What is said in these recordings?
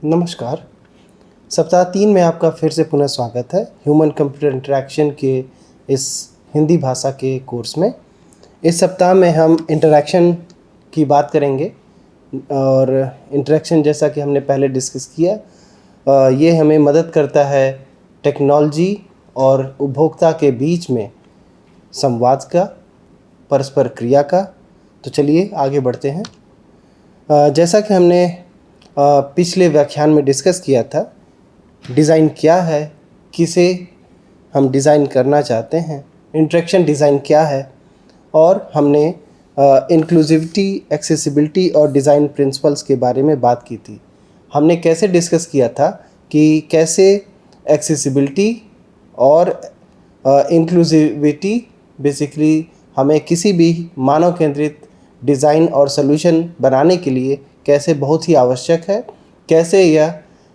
नमस्कार। सप्ताह 3 में आपका फिर से पुनः स्वागत है ह्यूमन कंप्यूटर इंटरैक्शन के इस हिंदी भाषा के कोर्स में। इस सप्ताह में हम इंटरैक्शन की बात करेंगे और इंटरैक्शन जैसा कि हमने पहले डिस्कस किया, ये हमें मदद करता है टेक्नोलॉजी और उपभोक्ता के बीच में संवाद का, परस्पर क्रिया का। तो चलिए आगे बढ़ते हैं। जैसा कि हमने पिछले व्याख्यान में डिस्कस किया था, डिज़ाइन क्या है, किसे हम डिज़ाइन करना चाहते हैं, इंटरेक्शन डिज़ाइन क्या है, और हमने इंक्लूसिविटी, एक्सेसिबिलिटी और डिज़ाइन प्रिंसिपल्स के बारे में बात की थी। हमने कैसे डिस्कस किया था कि कैसे एक्सेसिबिलिटी और इंक्लूसिविटी बेसिकली हमें किसी भी मानव केंद्रित डिज़ाइन और सॉल्यूशन बनाने के लिए कैसे बहुत ही आवश्यक है, कैसे यह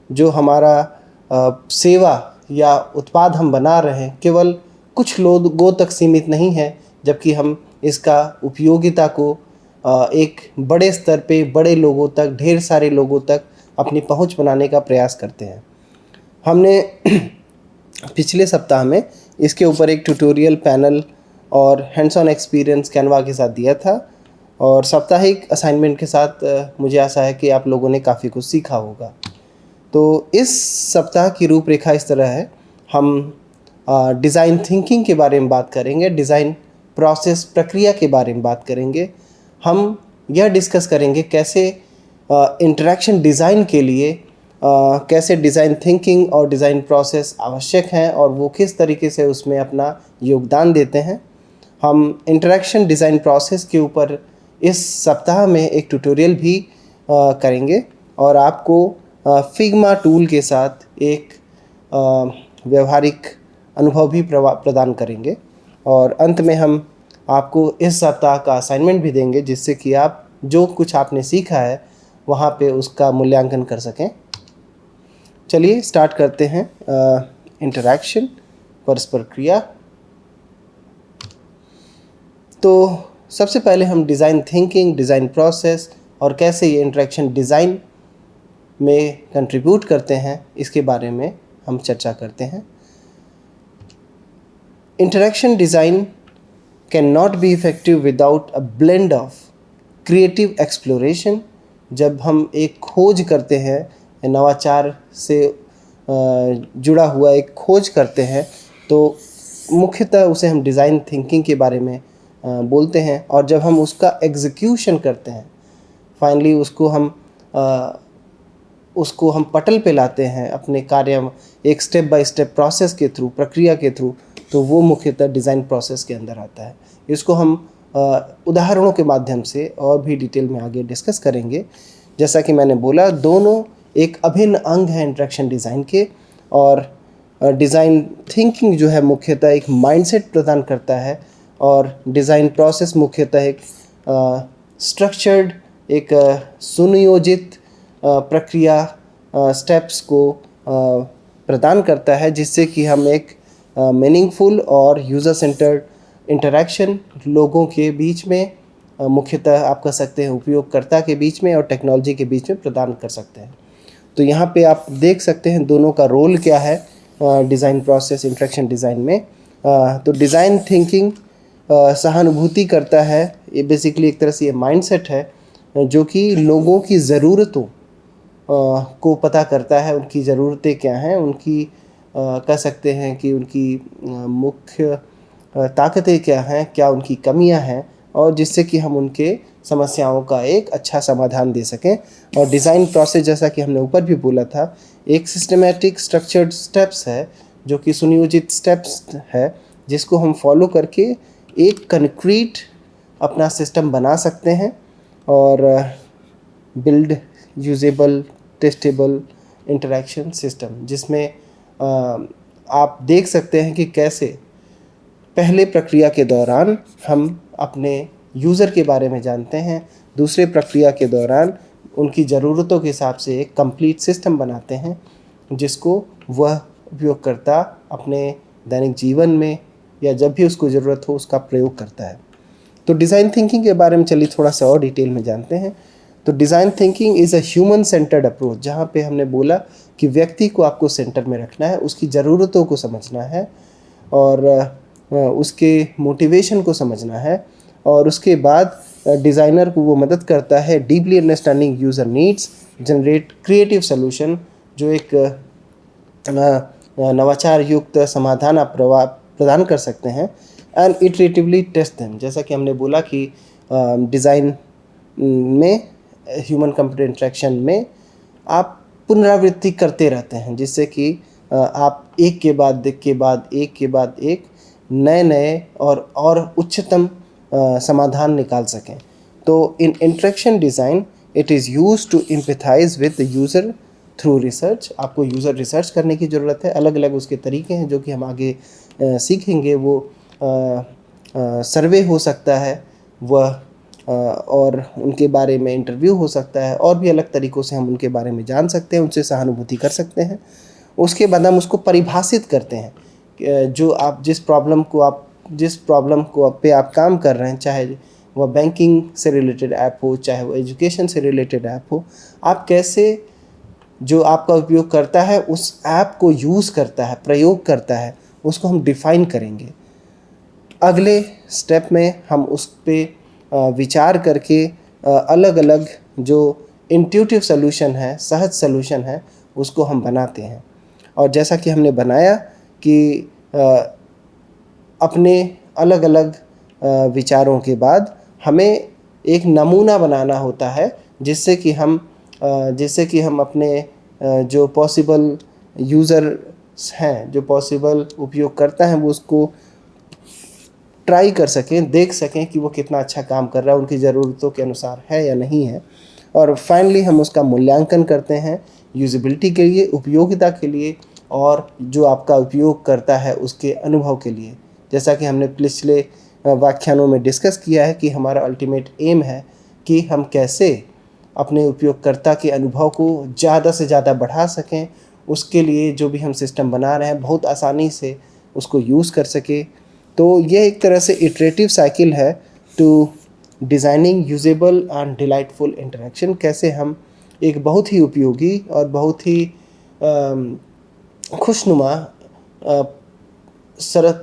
जो हमारा सेवा या उत्पाद हम बना रहे हैं केवल कुछ लोगों तक सीमित नहीं है, जबकि हम इसका उपयोगिता को एक बड़े स्तर पे, बड़े लोगों तक, ढेर सारे लोगों तक अपनी पहुंच बनाने का प्रयास करते हैं। हमने पिछले सप्ताह में इसके ऊपर एक ट्यूटोरियल पैनल और हैंड्स ऑन एक्सपीरियंस कैनवा के साथ दिया था, और साप्ताहिक असाइनमेंट के साथ मुझे आशा है कि आप लोगों ने काफ़ी कुछ सीखा होगा। तो इस सप्ताह की रूपरेखा इस तरह है। हम डिज़ाइन थिंकिंग के बारे में बात करेंगे, डिज़ाइन प्रोसेस, प्रक्रिया के बारे में बात करेंगे। हम यह डिस्कस करेंगे कैसे इंटरैक्शन डिज़ाइन के लिए कैसे डिज़ाइन थिंकिंग और डिज़ाइन प्रोसेस आवश्यक हैं और वो किस तरीके से उसमें अपना योगदान देते हैं। हम इंटरैक्शन डिज़ाइन प्रोसेस के ऊपर इस सप्ताह में एक ट्यूटोरियल भी करेंगे और आपको फिग्मा टूल के साथ एक व्यवहारिक अनुभव भी प्रदान करेंगे। और अंत में हम आपको इस सप्ताह का असाइनमेंट भी देंगे, जिससे कि आप जो कुछ आपने सीखा है वहाँ पे उसका मूल्यांकन कर सकें। चलिए स्टार्ट करते हैं। इंटरैक्शन, परस्पर क्रिया। तो सबसे पहले हम डिज़ाइन थिंकिंग, डिज़ाइन प्रोसेस और कैसे ये इंटरैक्शन डिज़ाइन में कंट्रीब्यूट करते हैं, इसके बारे में हम चर्चा करते हैं। Interaction design can not be effective without a blend of creative exploration. जब हम एक खोज करते हैं, नवाचार से जुड़ा हुआ एक खोज करते हैं, तो मुख्यतः उसे हम डिज़ाइन थिंकिंग के बारे में बोलते हैं। और जब हम उसका एग्जीक्यूशन करते हैं, फाइनली उसको हम पटल पे लाते हैं अपने कार्य, एक स्टेप बाय स्टेप प्रोसेस के थ्रू, प्रक्रिया के थ्रू, तो वो मुख्यतः डिज़ाइन प्रोसेस के अंदर आता है। इसको हम उदाहरणों के माध्यम से और भी डिटेल में आगे डिस्कस करेंगे। जैसा कि मैंने बोला, दोनों एक अभिन्न अंग है इंटरैक्शन डिज़ाइन के, और डिज़ाइन थिंकिंग जो है मुख्यतः एक माइंडसेट प्रदान करता है, और डिज़ाइन प्रोसेस मुख्यतः एक स्ट्रक्चर्ड, एक सुनियोजित प्रक्रिया, स्टेप्स को प्रदान करता है, जिससे कि हम एक मीनिंगफुल और यूज़र सेंटर्ड इंटरैक्शन लोगों के बीच में, मुख्यतः आप कह सकते हैं उपयोगकर्ता के बीच में और टेक्नोलॉजी के बीच में प्रदान कर सकते हैं। तो यहाँ पे आप देख सकते हैं दोनों का रोल क्या है डिज़ाइन प्रोसेस, इंटरैक्शन डिज़ाइन में। तो डिज़ाइन थिंकिंग सहानुभूति करता है। ये बेसिकली एक तरह से ये माइंडसेट है जो कि लोगों की ज़रूरतों को पता करता है, उनकी ज़रूरतें क्या हैं, उनकी कह सकते हैं कि उनकी मुख्य ताकतें क्या हैं, क्या उनकी कमियां हैं, और जिससे कि हम उनके समस्याओं का एक अच्छा समाधान दे सकें। और डिज़ाइन प्रोसेस, जैसा कि हमने ऊपर भी बोला था, एक सिस्टमेटिक स्ट्रक्चर्ड स्टेप्स है, जो कि सुनियोजित स्टेप्स है, जिसको हम फॉलो करके एक कंक्रीट अपना सिस्टम बना सकते हैं और build usable, testable interaction system, जिसमें आप देख सकते हैं कि कैसे पहले प्रक्रिया के दौरान हम अपने यूज़र के बारे में जानते हैं, दूसरे प्रक्रिया के दौरान उनकी ज़रूरतों के हिसाब से एक कंप्लीट सिस्टम बनाते हैं, जिसको वह उपयोगकर्ता अपने दैनिक जीवन में या जब भी उसको ज़रूरत हो उसका प्रयोग करता है। तो डिज़ाइन थिंकिंग के बारे में चलिए थोड़ा सा और डिटेल में जानते हैं। तो design thinking is a human centred approach, जहाँ पे हमने बोला कि व्यक्ति को आपको सेंटर में रखना है, उसकी ज़रूरतों को समझना है और उसके मोटिवेशन को समझना है, और उसके बाद डिज़ाइनर को वो मदद करता है deeply understanding user needs, generate creative solution, जो एक नवाचार युक्त समाधान आप प्रदान कर सकते हैं, एंड इटरेटिवली टेस्ट देम। जैसा कि हमने बोला कि डिज़ाइन में, ह्यूमन कंप्यूटर इंटरेक्शन में आप पुनरावृत्ति करते रहते हैं, जिससे कि आप एक के बाद एक नए नए और उच्चतम समाधान निकाल सकें। तो in interaction design it is use to empathize with the user through research. आपको यूज़र रिसर्च करने की ज़रूरत है, अलग अलग उसके तरीके हैं जो कि हम आगे सीखेंगे। वो सर्वे हो सकता है, वह और उनके बारे में इंटरव्यू हो सकता है, और भी अलग तरीक़ों से हम उनके बारे में जान सकते हैं, उनसे सहानुभूति कर सकते हैं। उसके बाद हम उसको परिभाषित करते हैं, जो आप जिस प्रॉब्लम को पे आप काम कर रहे हैं, चाहे वह बैंकिंग से रिलेटेड ऐप हो, चाहे वो एजुकेशन से रिलेटेड ऐप हो, आप कैसे जो आपका उपयोग करता है उस ऐप को यूज़ करता है, प्रयोग करता है, उसको हम डिफ़ाइन करेंगे। अगले स्टेप में हम उस पे विचार करके अलग अलग जो इंट्यूटिव सॉल्यूशन है, सहज सॉल्यूशन है, उसको हम बनाते हैं। और जैसा कि हमने बनाया कि अपने अलग अलग विचारों के बाद हमें एक नमूना बनाना होता है, जिससे कि हम अपने जो पॉसिबल यूज़र्स हैं, जो पॉसिबल उपयोगकर्ता हैं, वो उसको ट्राई कर सकें, देख सकें कि वो कितना अच्छा काम कर रहा है, उनकी ज़रूरतों के अनुसार है या नहीं है। और फाइनली हम उसका मूल्यांकन करते हैं यूज़ेबिलिटी के लिए, उपयोगिता के लिए, और जो आपका उपयोग करता है उसके अनुभव के लिए। जैसा कि हमने पिछले व्याख्यानों में डिस्कस किया है कि हमारा अल्टीमेट एम है कि हम कैसे अपने उपयोगकर्ता के अनुभव को ज़्यादा से ज़्यादा बढ़ा सकें, उसके लिए जो भी हम सिस्टम बना रहे हैं बहुत आसानी से उसको यूज़ कर सके। तो ये एक तरह से इटरेटिव साइकिल है to designing usable and delightful interaction. कैसे हम एक बहुत ही उपयोगी और बहुत ही खुशनुमा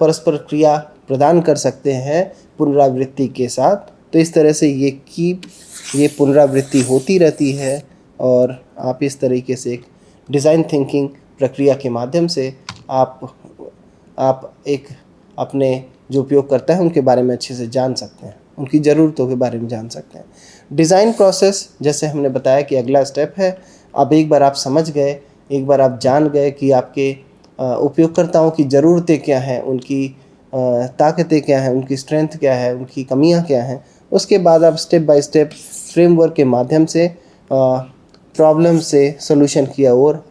परस्पर क्रिया प्रदान कर सकते हैं पुनरावृत्ति के साथ। तो इस तरह से ये पुनरावृत्ति होती रहती है, और आप इस तरीके से एक डिज़ाइन थिंकिंग प्रक्रिया के माध्यम से आप एक अपने जो उपयोग करता है उनके बारे में अच्छे से जान सकते हैं, उनकी ज़रूरतों के बारे में जान सकते हैं। डिज़ाइन प्रोसेस, जैसे हमने बताया कि अगला स्टेप है। अब एक बार आप समझ गए, एक बार आप जान गए कि आपके उपयोगकर्ताओं की ज़रूरतें क्या हैं, उनकी ताकतें क्या हैं, उनकी स्ट्रेंथ क्या है, उनकी कमियां क्या हैं, उसके बाद आप स्टेप बाय स्टेप फ्रेमवर्क के माध्यम से प्रॉब्लम से सॉल्यूशन की ओर,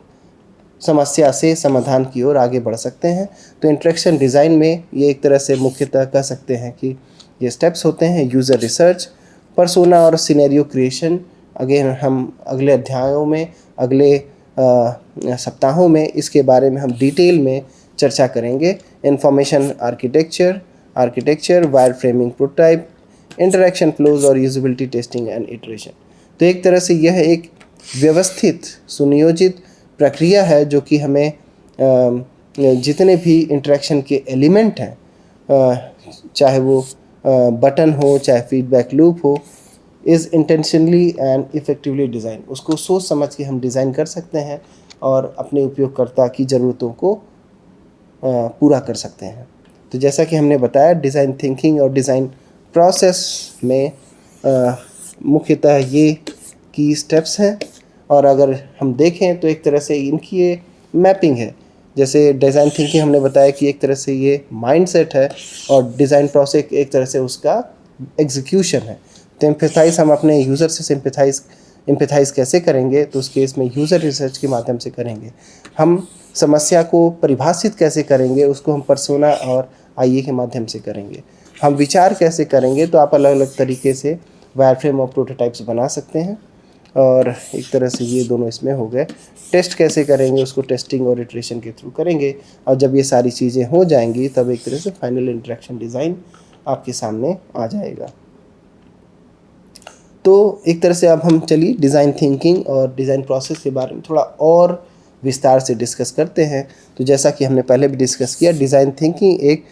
समस्या से समाधान की ओर आगे बढ़ सकते हैं। तो इंटरेक्शन डिज़ाइन में ये एक तरह से मुख्यतः कह सकते हैं कि ये स्टेप्स होते हैं: यूज़र रिसर्च, पर्सोना और सिनेरियो क्रिएशन। अगेन हम अगले अध्यायों में, अगले सप्ताहों में इसके बारे में हम डिटेल में चर्चा करेंगे। Information architecture, wire framing, prototype, interaction flows और यूजेबिलिटी टेस्टिंग एंड इटरेशन। तो एक तरह से यह एक व्यवस्थित सुनियोजित प्रक्रिया है जो कि हमें जितने भी इंटरेक्शन के एलिमेंट हैं, चाहे वो बटन हो, चाहे फीडबैक लूप हो, is intentionally and effectively design, उसको सोच समझ के हम डिज़ाइन कर सकते हैं और अपने उपयोगकर्ता की ज़रूरतों को पूरा कर सकते हैं। तो जैसा कि हमने बताया, डिज़ाइन थिंकिंग और डिज़ाइन प्रोसेस में मुख्यतः ये की स्टेप्स हैं, और अगर हम देखें तो एक तरह से इनकी ये मैपिंग है। जैसे डिज़ाइन थिंकिंग हमने बताया कि एक तरह से ये माइंडसेट है, और डिज़ाइन प्रोसेस एक तरह से उसका एग्जीक्यूशन है। तो एम्पैथाइज हम अपने यूज़र से एम्पैथाइज कैसे करेंगे, तो उस केस में यूज़र रिसर्च के माध्यम से करेंगे। हम समस्या को परिभाषित कैसे करेंगे, उसको हम पर्सोना और आईए के माध्यम से करेंगे। हम विचार कैसे करेंगे, तो आप अलग अलग तरीके से वायरफ्रेम और प्रोटोटाइप्स बना सकते हैं, और एक तरह से ये दोनों इसमें हो गए। टेस्ट कैसे करेंगे, उसको टेस्टिंग और इटरेशन के थ्रू करेंगे, और जब ये सारी चीज़ें हो जाएंगी तब एक तरह से फाइनल इंटरेक्शन डिज़ाइन आपके सामने आ जाएगा। तो एक तरह से अब हम चलिए डिज़ाइन थिंकिंग और डिज़ाइन प्रोसेस के बारे में थोड़ा और विस्तार से डिस्कस करते हैं। तो जैसा कि हमने पहले भी डिस्कस किया, डिज़ाइन थिंकिंग एक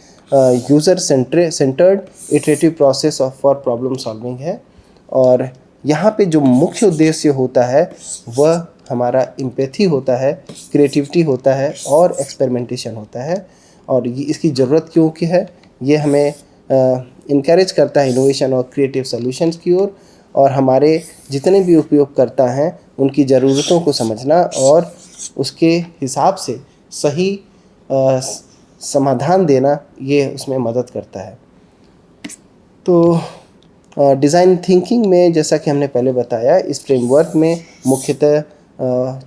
user centred iterative process of for problem solving है। और यहाँ पे जो मुख्य उद्देश्य होता है वह हमारा एम्पैथी होता है, क्रिएटिविटी होता है और एक्सपेरिमेंटेशन होता है। और ये इसकी ज़रूरत क्यों की है, ये हमें इनकरेज करता है इनोवेशन और क्रिएटिव सॉल्यूशंस की ओर। और हमारे जितने भी उपयोगकर्ता हैं उनकी ज़रूरतों को समझना और उसके हिसाब से सही समाधान देना, ये उसमें मदद करता है। तो डिज़ाइन थिंकिंग में जैसा कि हमने पहले बताया, इस फ्रेमवर्क में मुख्यतः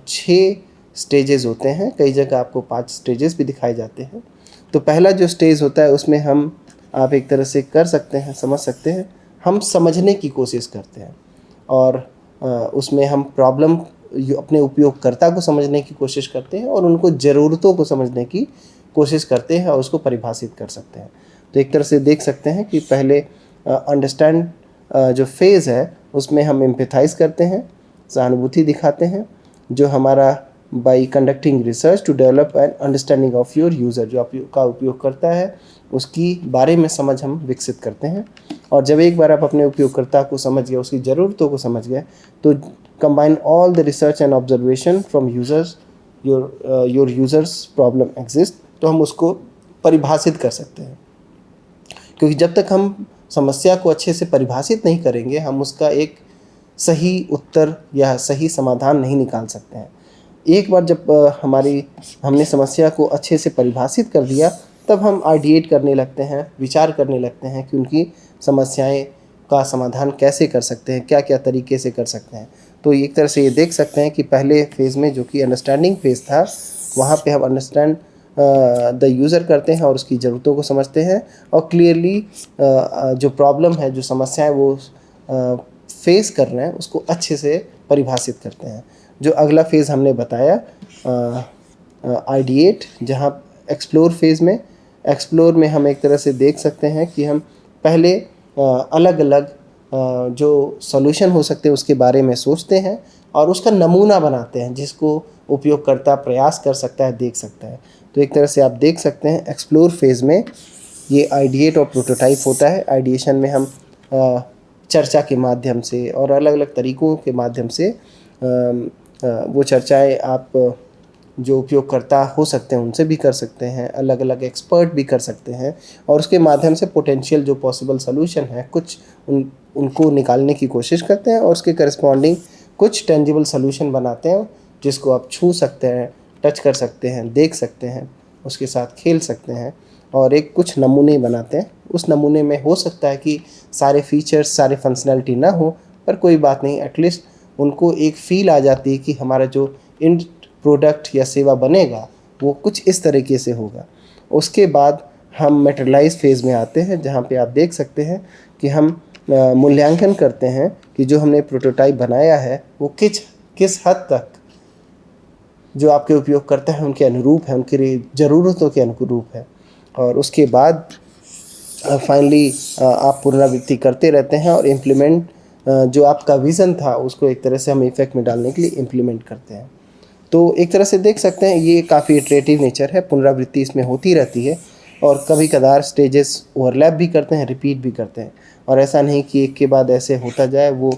6 स्टेजेस होते हैं। कई जगह आपको 5 स्टेजेस भी दिखाए जाते हैं। तो पहला जो स्टेज होता है उसमें आप एक तरह से कर सकते हैं, समझ सकते हैं, हम समझने की कोशिश करते हैं। और उसमें हम प्रॉब्लम अपने उपयोगकर्ता को समझने की कोशिश करते हैं और उनको ज़रूरतों को समझने की कोशिश करते हैं और उसको परिभाषित कर सकते हैं। तो एक तरह से देख सकते हैं कि पहले अंडरस्टैंड जो फेज़ है उसमें हम एम्पैथाइज़ करते हैं, सहानुभूति दिखाते हैं, जो हमारा by conducting research to develop an understanding of your user, जो आपका उपयोग करता है उसकी बारे में समझ हम विकसित करते हैं। और जब एक बार आप अपने उपयोगकर्ता को समझ गए, उसकी ज़रूरतों को समझ गए, तो combine all the research and observation from users your users problem exist, तो हम उसको परिभाषित कर सकते हैं। क्योंकि जब तक हम समस्या को अच्छे से परिभाषित नहीं करेंगे, हम उसका एक सही उत्तर या सही समाधान नहीं निकाल सकते हैं। एक बार जब हमने समस्या को अच्छे से परिभाषित कर दिया, तब हम आइडिएट करने लगते हैं, विचार करने लगते हैं कि उनकी समस्याएं का समाधान कैसे कर सकते हैं, क्या क्या तरीके से कर सकते हैं। तो एक तरह से ये देख सकते हैं कि पहले फेज़ में जो कि अंडरस्टैंडिंग फेज़ था, वहाँ पे हम अंडरस्टैंड द यूज़र करते हैं और उसकी ज़रूरतों को समझते हैं और क्लियरली जो प्रॉब्लम है, जो समस्याएं वो फेस कर रहे हैं, उसको अच्छे से परिभाषित करते हैं। जो अगला फेज़ हमने बताया आइडिएट, जहाँ एक्सप्लोर में हम एक तरह से देख सकते हैं कि हम पहले अलग अलग जो सॉल्यूशन हो सकते हैं उसके बारे में सोचते हैं और उसका नमूना बनाते हैं जिसको उपयोगकर्ता प्रयास कर सकता है, देख सकता है। तो एक तरह से आप देख सकते हैं एक्सप्लोर फेज़ में ये आइडिएट और प्रोटोटाइप होता है। आइडिएशन में हम चर्चा के माध्यम से और अलग अलग तरीक़ों के माध्यम से वो चर्चाएं आप जो उपयोगकर्ता हो सकते हैं उनसे भी कर सकते हैं, अलग अलग एक्सपर्ट भी कर सकते हैं, और उसके माध्यम से पोटेंशियल जो पॉसिबल सॉल्यूशन है कुछ उनको निकालने की कोशिश करते हैं और उसके करस्पॉन्डिंग कुछ टेंजिबल सॉल्यूशन बनाते हैं जिसको आप छू सकते हैं, टच कर सकते हैं, देख सकते हैं, उसके साथ खेल सकते हैं और एक कुछ नमूने बनाते हैं। उस नमूने में हो सकता है कि सारे फीचर्स, सारे फंक्शनैलिटी ना हो, पर कोई बात नहीं, एटलीस्ट उनको एक फ़ील आ जाती है कि हमारा जो एंड प्रोडक्ट या सेवा बनेगा वो कुछ इस तरीके से होगा। उसके बाद हम मटेरियलाइज फेज़ में आते हैं, जहाँ पे आप देख सकते हैं कि हम मूल्यांकन करते हैं कि जो हमने प्रोटोटाइप बनाया है वो किस हद तक जो आपके उपयोगकर्ता हैं उनके अनुरूप है, उनकी ज़रूरतों के अनुरूप है। और उसके बाद फाइनली आप पुनरावृत्ति करते रहते हैं और इम्प्लीमेंट जो आपका विज़न था उसको एक तरह से हम इफ़ेक्ट में डालने के लिए इम्प्लीमेंट करते हैं। तो एक तरह से देख सकते हैं ये काफ़ी इटरेटिव नेचर है, पुनरावृत्ति इसमें होती रहती है और कभी कभार स्टेजेस ओवरलैप भी करते हैं, रिपीट भी करते हैं। और ऐसा नहीं कि एक के बाद ऐसे होता जाए, वो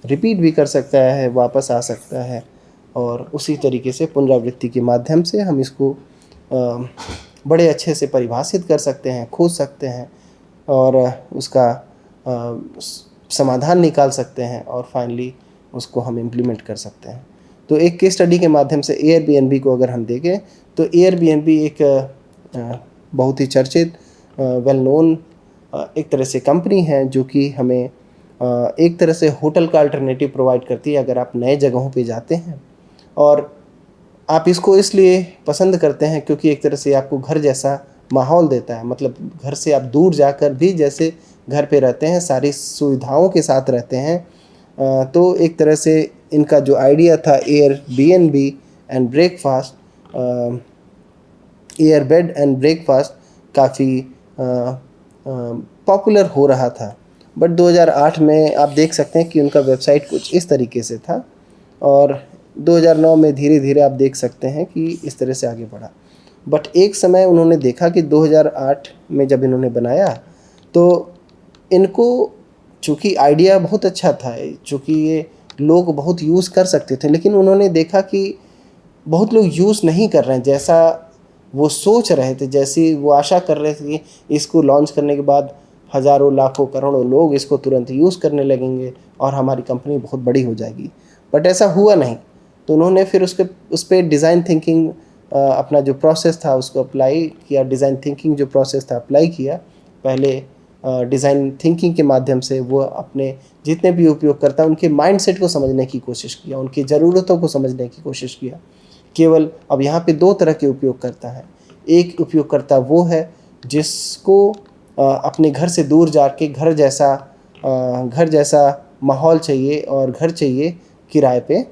रिपीट भी कर सकता है, वापस आ सकता है और उसी तरीके से पुनरावृत्ति के माध्यम से हम इसको बड़े अच्छे से परिभाषित कर सकते हैं, खोज सकते हैं और उसका समाधान निकाल सकते हैं और फाइनली उसको हम इम्प्लीमेंट कर सकते हैं। तो एक केस स्टडी के माध्यम से एयरबीएनबी को अगर हम देखें तो एयरबीएनबी एक बहुत ही चर्चित वेल नोन एक तरह से कंपनी है जो कि हमें एक तरह से होटल का अल्टरनेटिव प्रोवाइड करती है अगर आप नए जगहों पे जाते हैं। और आप इसको इसलिए पसंद करते हैं क्योंकि एक तरह से आपको घर जैसा माहौल देता है, मतलब घर से आप दूर जाकर भी जैसे घर पे रहते हैं, सारी सुविधाओं के साथ रहते हैं। तो एक तरह से इनका जो आइडिया था Airbnb and breakfast, air bed and breakfast काफ़ी पॉपुलर हो रहा था बट 2008 में आप देख सकते हैं कि उनका वेबसाइट कुछ इस तरीके से था, और 2009 में धीरे धीरे आप देख सकते हैं कि इस तरह से आगे बढ़ा। बट एक समय उन्होंने देखा कि 2008 में जब इन्होंने बनाया तो इनको, चूँकि आइडिया बहुत अच्छा था, चूँकि ये लोग बहुत यूज़ कर सकते थे, लेकिन उन्होंने देखा कि बहुत लोग यूज़ नहीं कर रहे हैं जैसा वो सोच रहे थे, जैसी वो आशा कर रहे थे कि इसको लॉन्च करने के बाद हज़ारों लाखों करोड़ों लोग इसको तुरंत यूज़ करने लगेंगे और हमारी कंपनी बहुत बड़ी हो जाएगी। बट ऐसा हुआ नहीं। तो उन्होंने फिर उस पर डिज़ाइन थिंकिंग, अपना जो प्रोसेस था उसको अप्लाई किया, डिज़ाइन थिंकिंग जो प्रोसेस था अप्लाई किया। पहले डिज़ाइन थिंकिंग के माध्यम से वो अपने जितने भी उपयोगकर्ता उनके माइंडसेट को समझने की कोशिश किया, उनकी ज़रूरतों को समझने की कोशिश किया। केवल अब यहाँ पे दो तरह के उपयोगकर्ता हैं। एक उपयोगकर्ता वो है जिसको अपने घर से दूर जाके घर जैसा माहौल चाहिए और घर चाहिए किराए पे,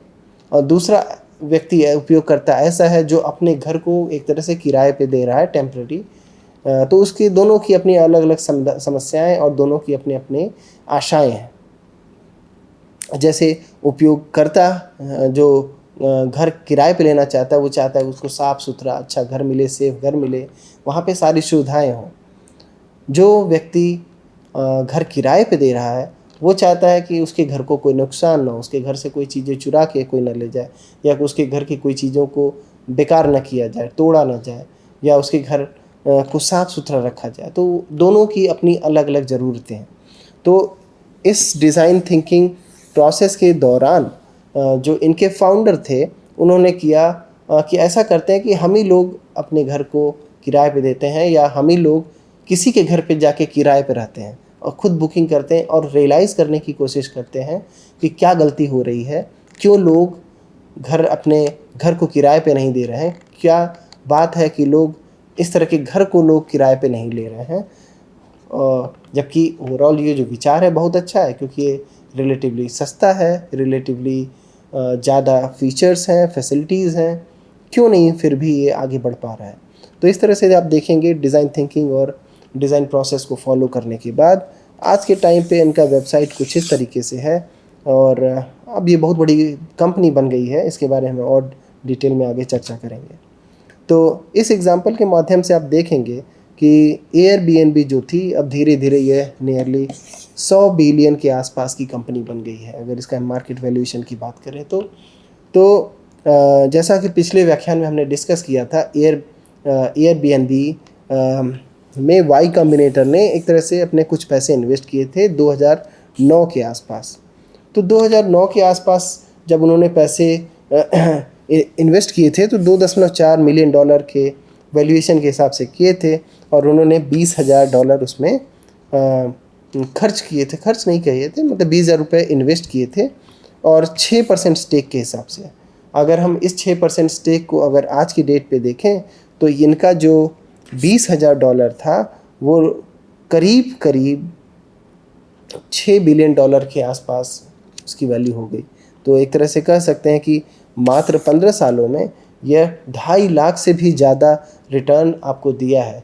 और दूसरा व्यक्ति उपयोगकर्ता ऐसा है जो अपने घर को एक तरह से किराए पे दे रहा है, टेम्पररी। तो उसकी दोनों की अपनी अलग अलग समस्याएं और दोनों की अपनी अपनी आशाएं हैं। जैसे उपयोगकर्ता जो घर किराए पे लेना चाहता है, वो चाहता है उसको साफ़ सुथरा अच्छा घर मिले, सेफ घर मिले, वहाँ पे सारी सुविधाएं हों। जो व्यक्ति घर किराए पे दे रहा है वो चाहता है कि उसके घर को कोई नुकसान ना हो, उसके घर से कोई चीज़ें चुरा के कोई ना ले जाए, या उसके घर की कोई चीज़ों को बेकार ना किया जाए, तोड़ा ना जाए, या उसके घर को साफ़ सुथरा रखा जाए। तो दोनों की अपनी अलग अलग ज़रूरतें हैं। तो इस डिज़ाइन थिंकिंग प्रोसेस के दौरान जो इनके फाउंडर थे उन्होंने किया कि ऐसा करते हैं कि हम ही लोग अपने घर को किराए पे देते हैं, या हम ही लोग किसी के घर पे जाके किराए पे रहते हैं और ख़ुद बुकिंग करते हैं, और रियलाइज़ करने की कोशिश करते हैं कि क्या गलती हो रही है, क्यों लोग अपने घर को किराए पे नहीं दे रहे हैं, क्या बात है कि लोग इस तरह के घर को लोग किराए पे नहीं ले रहे हैं। जबकि ओवरऑल ये जो विचार है बहुत अच्छा है, क्योंकि ये रिलेटिवली सस्ता है, रिलेटिवली ज़्यादा फीचर्स हैं, फैसिलिटीज़ हैं, क्यों नहीं फिर भी ये आगे बढ़ पा रहा है। तो इस तरह से आप देखेंगे डिज़ाइन थिंकिंग और डिज़ाइन प्रोसेस को फॉलो करने के बाद आज के टाइम पे इनका वेबसाइट कुछ इस तरीके से है, और अब ये बहुत बड़ी कंपनी बन गई है। इसके बारे में और डिटेल में आगे चर्चा करेंगे। तो इस एग्ज़ाम्पल के माध्यम से आप देखेंगे कि एयरबीएनबी जो थी अब धीरे धीरे ये नियरली 100 बिलियन के आसपास की कंपनी बन गई है, अगर इसका मार्केट वैल्यूएशन की बात करें तो जैसा कि पिछले व्याख्यान में हमने डिस्कस किया था, एयरबीएनबी में वाई कॉम्बिनेटर ने एक तरह से अपने कुछ पैसे इन्वेस्ट किए थे 2009 के आसपास। तो 2009 के आसपास जब उन्होंने पैसे इन्वेस्ट किए थे तो $2.4 मिलियन के वैल्यूएशन के हिसाब से किए थे, और उन्होंने $20,000 उसमें खर्च किए थे, खर्च नहीं किए थे, मतलब ₹20,000 इन्वेस्ट किए थे, और 6% स्टेक के हिसाब से। अगर हम इस 6% स्टेक को अगर आज की डेट पे देखें तो इनका जो $20,000 था वो करीब करीब $6 बिलियन के आसपास उसकी वैल्यू हो गई। तो एक तरह से कह सकते हैं कि मात्र 15 सालों में यह 2.5 लाख से भी ज़्यादा रिटर्न आपको दिया है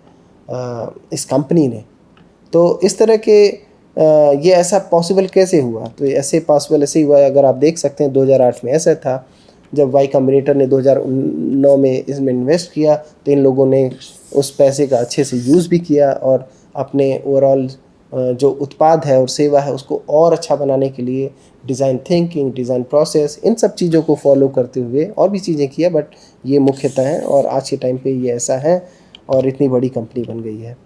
इस कंपनी ने। तो इस तरह के ये ऐसा पॉसिबल कैसे हुआ? तो ऐसे पॉसिबल ऐसे ही हुआ, अगर आप देख सकते हैं 2008 में ऐसा था जब वाई कॉम्बिनेटर ने 2009 में इसमें इन्वेस्ट किया, तो इन लोगों ने उस पैसे का अच्छे से यूज़ भी किया और अपने ओवरऑल जो उत्पाद है और सेवा है उसको और अच्छा बनाने के लिए डिज़ाइन थिंकिंग, डिज़ाइन प्रोसेस, इन सब चीज़ों को फॉलो करते हुए और भी चीज़ें किया, बट ये मुख्यतः हैं और आज के टाइम पे ये ऐसा है और इतनी बड़ी कंपनी बन गई है।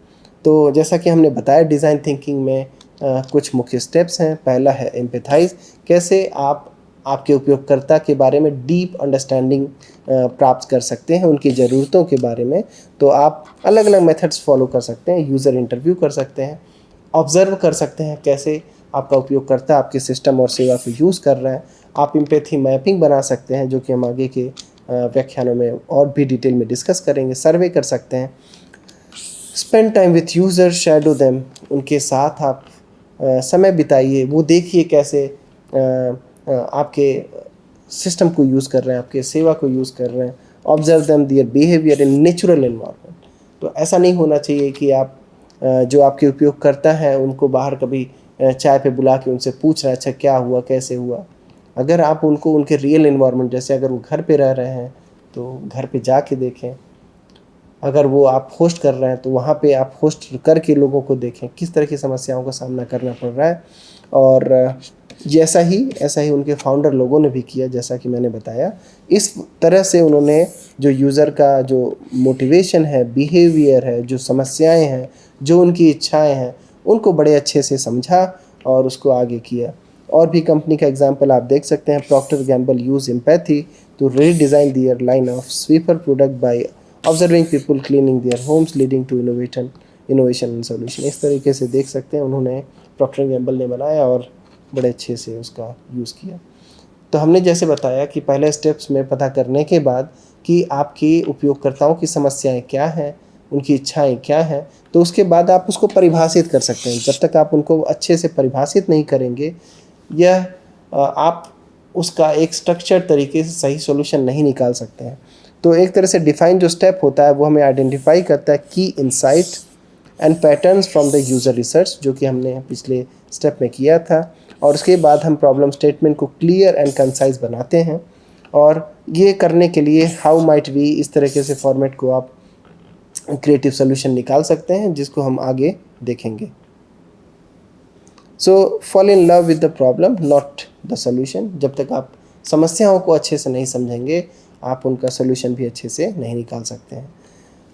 तो जैसा कि हमने बताया डिज़ाइन थिंकिंग में कुछ मुख्य स्टेप्स हैं। पहला है एम्पैथाइज़, कैसे आप आपके उपयोगकर्ता के बारे में डीप अंडरस्टैंडिंग प्राप्त कर सकते हैं उनकी ज़रूरतों के बारे में। तो आप अलग अलग मेथड्स फॉलो कर सकते हैं, यूज़र इंटरव्यू कर सकते हैं, ऑब्ज़र्व कर सकते हैं कैसे आपका उपयोगकर्ता आपके सिस्टम और सेवा को यूज़ कर रहा है। आप एम्पैथी मैपिंग बना सकते हैं, जो कि हम आगे के व्याख्यानों में और भी डिटेल में डिस्कस करेंगे। सर्वे कर सकते हैं, spend time with user, shadow them, उनके साथ आप समय बिताइए, वो देखिए कैसे आपके सिस्टम को यूज़ कर रहे हैं, आपके सेवा को यूज़ कर रहे हैं। Observe them their behaviour in natural environment. तो ऐसा नहीं होना चाहिए कि आप जो आपके उपयोगकर्ता हैं उनको बाहर कभी चाय पे बुला के उनसे पूछ रहे हैं अच्छा क्या हुआ कैसे हुआ। अगर आप उनको उनके रियल इन्वायरमेंट, जैसे अगर वो घर पे रह रहे हैं तो घर पे जाके देखें, अगर वो आप होस्ट कर रहे हैं तो वहाँ पे आप होस्ट करके लोगों को देखें किस तरह की समस्याओं का सामना करना पड़ रहा है। और ऐसा ही उनके फाउंडर लोगों ने भी किया, जैसा कि मैंने बताया। इस तरह से उन्होंने जो यूज़र का जो मोटिवेशन है, बिहेवियर है, जो समस्याएं हैं, जो उनकी इच्छाएं हैं, उनको बड़े अच्छे से समझा और उसको आगे किया। और भी कंपनी का एग्जांपल आप देख सकते हैं। Procter Gamble use empathy to redesign their line of sweeper product by observing people cleaning their homes leading to innovation and solution. इस तरीके से देख सकते हैं उन्होंने, प्रॉक्टर गैम्बल ने बनाया और बड़े अच्छे से उसका यूज़ किया। तो हमने जैसे बताया कि पहले स्टेप्स में पता करने के बाद कि आपके उपयोगकर्ताओं की समस्याएं क्या हैं, उनकी इच्छाएं क्या हैं, तो उसके बाद आप उसको परिभाषित कर सकते हैं। जब तक आप उनको अच्छे से परिभाषित नहीं करेंगे, यह आप उसका एक स्ट्रक्चर्ड तरीके से सही सॉल्यूशन नहीं निकाल सकते हैं। तो एक तरह से डिफाइन जो स्टेप होता है वो हमें आइडेंटिफाई करता है की insight and patterns from the user research, जो कि हमने पिछले स्टेप में किया था। और उसके बाद हम प्रॉब्लम स्टेटमेंट को क्लियर एंड कंसाइज बनाते हैं। और ये करने के लिए हाउ माइट वी, इस तरीके से फॉर्मेट को आप क्रिएटिव सोल्यूशन निकाल सकते हैं, जिसको हम आगे देखेंगे। सो fall in love with the problem not the solution. जब तक आप समस्याओं को अच्छे से नहीं समझेंगे, आप उनका सोल्यूशन भी अच्छे से नहीं निकाल सकते हैं।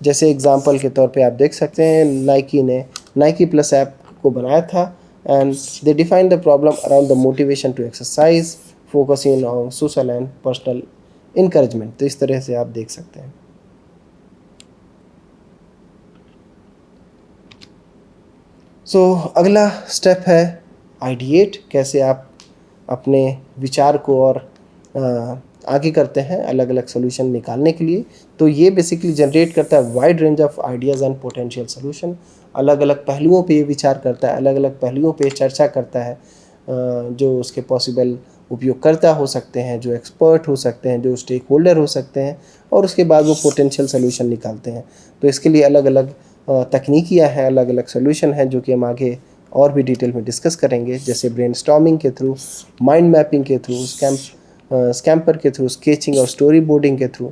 जैसे एग्जांपल के तौर पे आप देख सकते हैं, नाइकी ने नाइकी प्लस ऐप को बनाया था and they define the problem around the motivation to exercise, focusing on social and personal encouragement. तो इस तरह से आप देख सकते हैं। अगला स्टेप है आइडिएट। कैसे आप अपने विचार को और आगे करते हैं अलग अलग सोल्यूशन निकालने के लिए। तो ये बेसिकली जनरेट करता है wide range of ideas and potential solution. अलग अलग पहलुओं पे ये विचार करता है, अलग अलग पहलुओं पे चर्चा करता है, जो उसके पॉसिबल उपयोगकर्ता हो सकते हैं, जो एक्सपर्ट हो सकते हैं, जो स्टेक होल्डर हो सकते हैं, और उसके बाद वो पोटेंशियल सोल्यूशन निकालते हैं। तो इसके लिए अलग अलग तकनीकियाँ हैं, अलग अलग सोल्यूशन हैं, जो कि हम आगे और भी डिटेल में डिस्कस करेंगे, जैसे ब्रेनस्टॉर्मिंग के थ्रू, माइंड मैपिंग के थ्रू, स्कैम्पर के थ्रू, स्केचिंग और स्टोरी बोर्डिंग के थ्रू।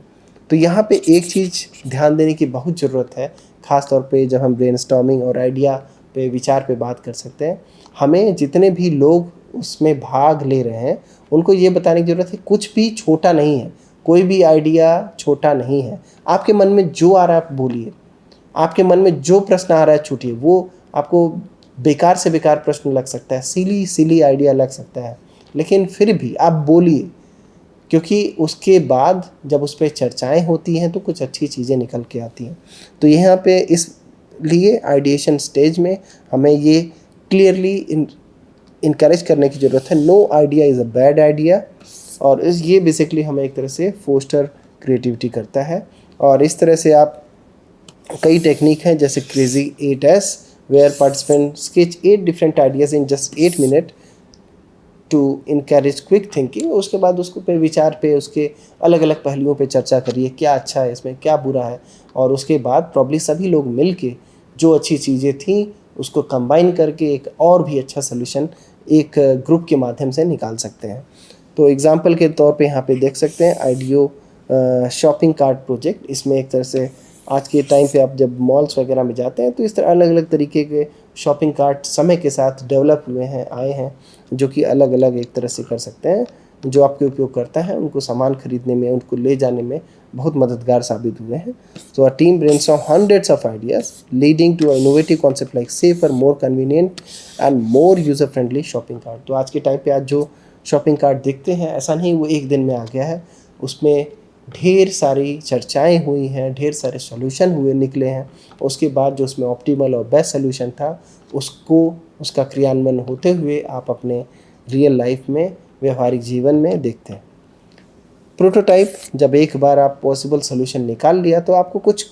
तो यहाँ पे एक चीज़ ध्यान देने की बहुत ज़रूरत है, ख़ास तौर पे जब हम ब्रेनस्टॉर्मिंग और आइडिया पे, विचार पे बात कर सकते हैं। हमें जितने भी लोग उसमें भाग ले रहे हैं उनको ये बताने की ज़रूरत है कुछ भी छोटा नहीं है, कोई भी आइडिया छोटा नहीं है। आपके मन में जो आ रहा है आप बोलिए, आपके मन में जो प्रश्न आ रहा है छूटिए। वो आपको बेकार से बेकार प्रश्न लग सकता है, सिली आइडिया लग सकता है, लेकिन फिर भी आप बोलिए, क्योंकि उसके बाद जब उस पर चर्चाएँ होती हैं तो कुछ अच्छी चीज़ें निकल के आती हैं। तो यहाँ पे इस लिए आइडिएशन स्टेज में हमें ये क्लियरली इनकरेज करने की ज़रूरत है, no idea is a bad idea. और ये बेसिकली हमें एक तरह से फोस्टर क्रिएटिविटी करता है। और इस तरह से आप कई टेक्निक हैं, जैसे crazy 8S, where participant sketch 8 different ideas in just 8 minute to encourage quick thinking. उसके बाद उसको पे विचार पे, उसके अलग अलग पहलुओं पे चर्चा करिए, क्या अच्छा है इसमें, क्या बुरा है। और उसके बाद प्रॉब्ली सभी लोग मिल के जो अच्छी चीज़ें थी उसको कंबाइन करके एक और भी अच्छा सोल्यूशन एक ग्रुप के माध्यम से निकाल सकते हैं। तो एग्जांपल के तौर पे यहाँ पे देख सकते हैं आइडियो शॉपिंग कार्ट प्रोजेक्ट। इसमें एक तरह से आज के टाइम पे आप जब मॉल्स वगैरह में जाते हैं तो इस तरह अलग अलग तरीके के शॉपिंग कार्ट समय के साथ डेवलप हुए हैं, आए हैं, जो कि अलग अलग एक तरह से कर सकते हैं, जो आपके उपयोग करता है उनको सामान खरीदने में, उनको ले जाने में बहुत मददगार साबित हुए हैं। So our team brainstormed hundreds of ideas leading to an innovative concept like safer, more convenient and more user friendly shopping cart। तो आज के टाइम पे आज जो शॉपिंग कार्ट दिखते हैं, ऐसा नहीं वो एक दिन में आ गया है, उसमें ढेर सारी चर्चाएं हुई हैं, ढेर सारे सॉल्यूशन हुए निकले हैं। उसके बाद जो उसमें ऑप्टिमल और बेस्ट सॉल्यूशन था उसको, उसका क्रियान्वयन होते हुए आप अपने रियल लाइफ में, व्यवहारिक जीवन में देखते हैं। प्रोटोटाइप, जब एक बार आप पॉसिबल सॉल्यूशन निकाल लिया तो आपको कुछ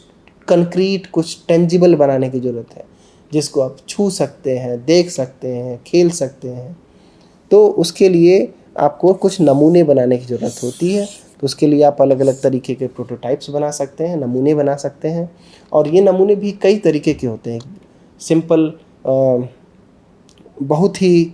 कंक्रीट, कुछ टेंजिबल बनाने की ज़रूरत है, जिसको आप छू सकते हैं, देख सकते हैं, खेल सकते हैं। तो उसके लिए आपको कुछ नमूने बनाने की ज़रूरत होती है। तो उसके लिए आप अलग अलग तरीके के प्रोटोटाइप्स बना सकते हैं, नमूने बना सकते हैं। और ये नमूने भी कई तरीके के होते हैं। सिंपल बहुत ही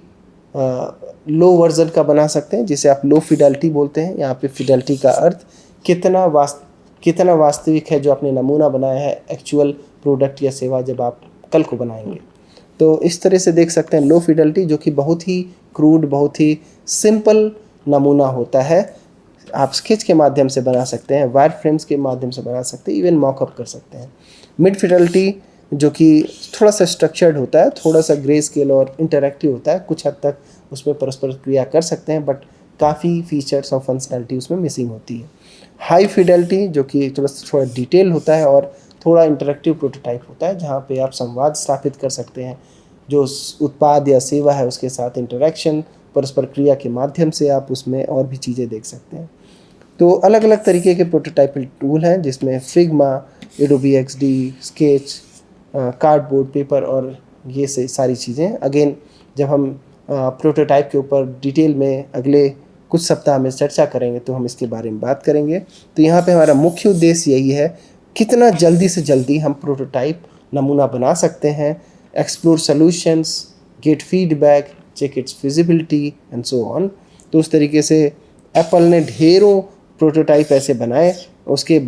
लो वर्जन का बना सकते हैं, जिसे आप लो फिडेलिटी बोलते हैं। यहाँ पे फिडेलिटी का अर्थ कितना वास्तविक है जो आपने नमूना बनाया है एक्चुअल प्रोडक्ट या सेवा जब आप कल को बनाएंगे। तो इस तरह से देख सकते हैं लो फिडेलिटी, जो कि बहुत ही क्रूड, बहुत ही सिंपल नमूना होता है। आप स्केच के माध्यम से बना सकते हैं, वायर फ्रेम्स के माध्यम से बना सकते हैं, इवन मॉकअप कर सकते हैं। मिड फिडेलिटी जो कि थोड़ा सा स्ट्रक्चर्ड होता है, थोड़ा सा ग्रे स्केल और इंटरैक्टिव होता है, कुछ हद तक उसमें परस्पर क्रिया कर सकते हैं, बट काफ़ी फीचर्स और फंक्शनैलिटी उसमें मिसिंग होती है। हाई फिडेलिटी जो कि थोड़ा डिटेल होता है और थोड़ा इंटरैक्टिव प्रोटोटाइप होता है, जहाँ पे आप संवाद स्थापित कर सकते हैं जो उत्पाद या सेवा है उसके साथ इंटरैक्शन, परस्पर क्रिया के माध्यम से आप उसमें और भी चीज़ें देख सकते हैं। तो अलग अलग तरीके के प्रोटोटाइपल टूल हैं, जिसमें Figma, Adobe XD, sketch, cardboard, paper और ये से सारी चीज़ें। अगेन जब हम प्रोटोटाइप के ऊपर डिटेल में अगले कुछ सप्ताह में चर्चा करेंगे तो हम इसके बारे में बात करेंगे। तो यहाँ पे हमारा मुख्य उद्देश्य यही है, कितना जल्दी से जल्दी हम प्रोटोटाइप नमूना बना सकते हैं, explore solutions, get feedback, check its feasibility and so on. तो उस तरीके से एप्पल ने ढेरों प्रोटोटाइप ऐसे बनाए। उसके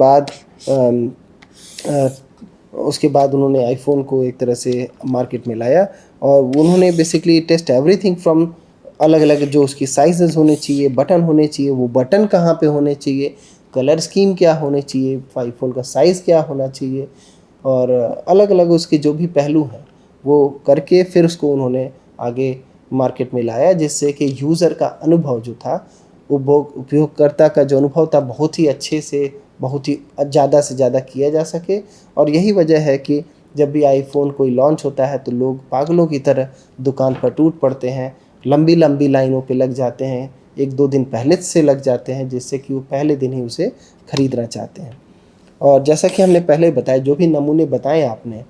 बाद उन्होंने आईफोन को एक तरह से मार्केट में लाया, और उन्होंने बेसिकली टेस्ट एवरीथिंग फ्रॉम अलग अलग जो उसकी साइजेस होने चाहिए, बटन होने चाहिए, वो बटन कहाँ पे होने चाहिए, कलर स्कीम क्या होने चाहिए, आईफोन का साइज़ क्या होना चाहिए, और अलग अलग उसके जो भी पहलू हैं वो करके फिर उसको उन्होंने आगे मार्केट में लाया, जिससे कि यूज़र का अनुभव जो था, उपयोगकर्ता का जो अनुभव था, बहुत ही अच्छे से, बहुत ही ज़्यादा से ज़्यादा किया जा सके। और यही वजह है कि जब भी आईफोन कोई लॉन्च होता है तो लोग पागलों की तरह दुकान पर टूट पड़ते हैं, लंबी लंबी लाइनों पे लग जाते हैं, एक दो दिन पहले से लग जाते हैं, जिससे कि वो पहले दिन ही उसे ख़रीदना चाहते हैं। और जैसा कि हमने पहले बताया, जो भी नमूने बताए आपने,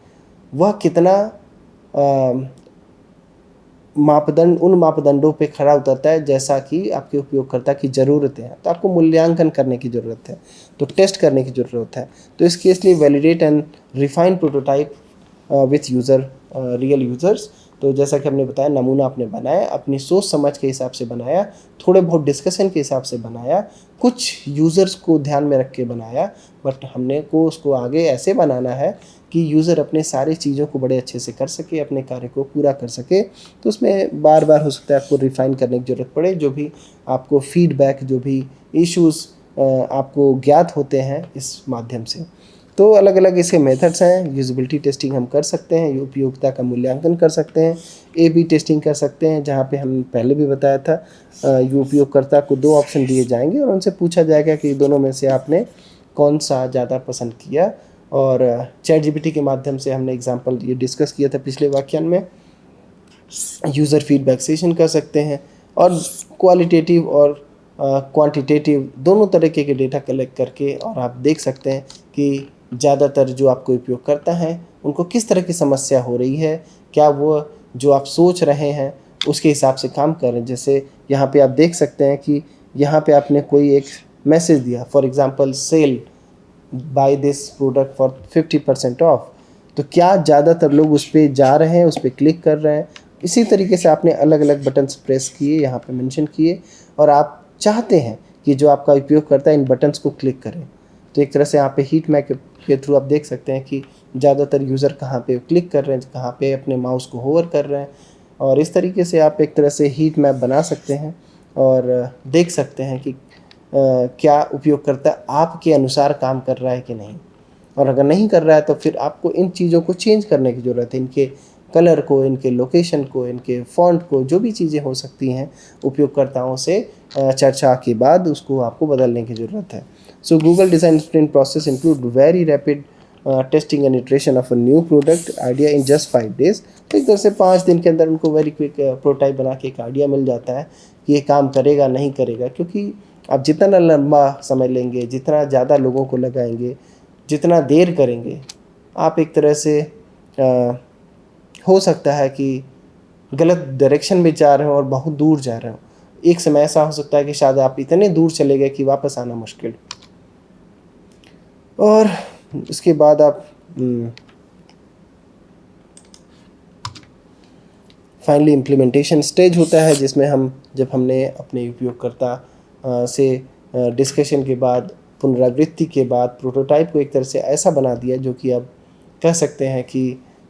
वह कितना उन मापदंडों पे खरा उतरता है जैसा कि आपके उपयोगकर्ता की ज़रूरतें हैं। तो आपको मूल्यांकन करने की ज़रूरत है, तो टेस्ट करने की ज़रूरत है। तो इसके इसलिए validate and refine prototype with user, real users. तो जैसा कि हमने बताया, नमूना आपने बनाया, अपनी सोच समझ के हिसाब से बनाया, थोड़े बहुत डिस्कशन के हिसाब से बनाया, कुछ यूज़र्स को ध्यान में रख के बनाया, बट हमने को उसको आगे ऐसे बनाना है कि यूज़र अपने सारी चीज़ों को बड़े अच्छे से कर सके, अपने कार्य को पूरा कर सके। तो उसमें बार बार हो सकता है आपको रिफ़ाइन करने की ज़रूरत पड़े, जो भी आपको फीडबैक, जो भी इश्यूज़ आपको ज्ञात होते हैं इस माध्यम से। तो अलग अलग इसके मेथड्स हैं। यूज़ेबिलिटी टेस्टिंग हम कर सकते हैं, उपयोगिता का मूल्यांकन कर सकते हैं, A/B टेस्टिंग कर सकते हैं, जहाँ पे हम पहले भी बताया था, उपयोगकर्ता को 2 ऑप्शन दिए जाएंगे और उनसे पूछा जाएगा कि दोनों में से आपने कौन सा ज़्यादा पसंद किया। और चैट जीपीटी के माध्यम से हमने एग्जांपल ये डिस्कस किया था पिछले व्याख्यान में, यूज़र फीडबैक सेशन कर सकते हैं, और क्वालिटेटिव और क्वांटिटेटिव दोनों तरीके के डेटा कलेक्ट करके, और आप देख सकते हैं कि ज़्यादातर जो आपको उपयोग करता है उनको किस तरह की समस्या हो रही है, क्या वो जो आप सोच रहे हैं उसके हिसाब से काम कर रहे हैं। जैसे यहाँ पे आप देख सकते हैं कि यहाँ पे आपने कोई एक मैसेज दिया, for example sell by this product for 50% off, तो क्या ज़्यादातर लोग उस पर जा रहे हैं, उस पर क्लिक कर रहे हैं। इसी तरीके से आपने अलग अलग बटन्स प्रेस किए, यहाँ पे मेंशन किए, और आप चाहते हैं कि जो आपका उपयोग करता है इन बटन्स को क्लिक करें। तो एक तरह से यहाँ पे हीट मैप के थ्रू आप देख सकते हैं कि ज़्यादातर यूज़र कहाँ पे क्लिक कर रहे हैं, कहाँ पे अपने माउस को होवर कर रहे हैं, और इस तरीके से आप एक तरह से हीट मैप बना सकते हैं और देख सकते हैं कि क्या उपयोगकर्ता आपके अनुसार काम कर रहा है कि नहीं। और अगर नहीं कर रहा है तो फिर आपको इन चीज़ों को चेंज करने की ज़रूरत है, इनके कलर को, इनके लोकेशन को, इनके फ़ॉन्ट को, जो भी चीज़ें हो सकती हैं उपयोगकर्ताओं से चर्चा के बाद उसको आपको बदलने की ज़रूरत है। सो Google design sprint process include very rapid testing and iteration of a new product idea in just 5 days। तो एक तरह से 5 दिन के अंदर उनको वेरी क्विक प्रोटोटाइप बना के एक आइडिया मिल जाता है कि ये काम करेगा नहीं करेगा। क्योंकि आप जितना लंबा समय लेंगे, जितना ज़्यादा लोगों को लगाएंगे, जितना देर करेंगे, आप एक तरह से हो सकता है कि गलत डायरेक्शन में जा रहे हो और बहुत दूर जा रहे हो। एक समय ऐसा हो सकता है कि शायद आप इतने दूर चले गए कि वापस आना मुश्किल। और उसके बाद आप फाइनली इम्प्लीमेंटेशन स्टेज होता है, जिसमें जब हमने अपने उपयोगकर्ता से डिस्कशन के बाद, पुनरावृत्ति के बाद प्रोटोटाइप को एक तरह से ऐसा बना दिया जो कि अब कह सकते हैं कि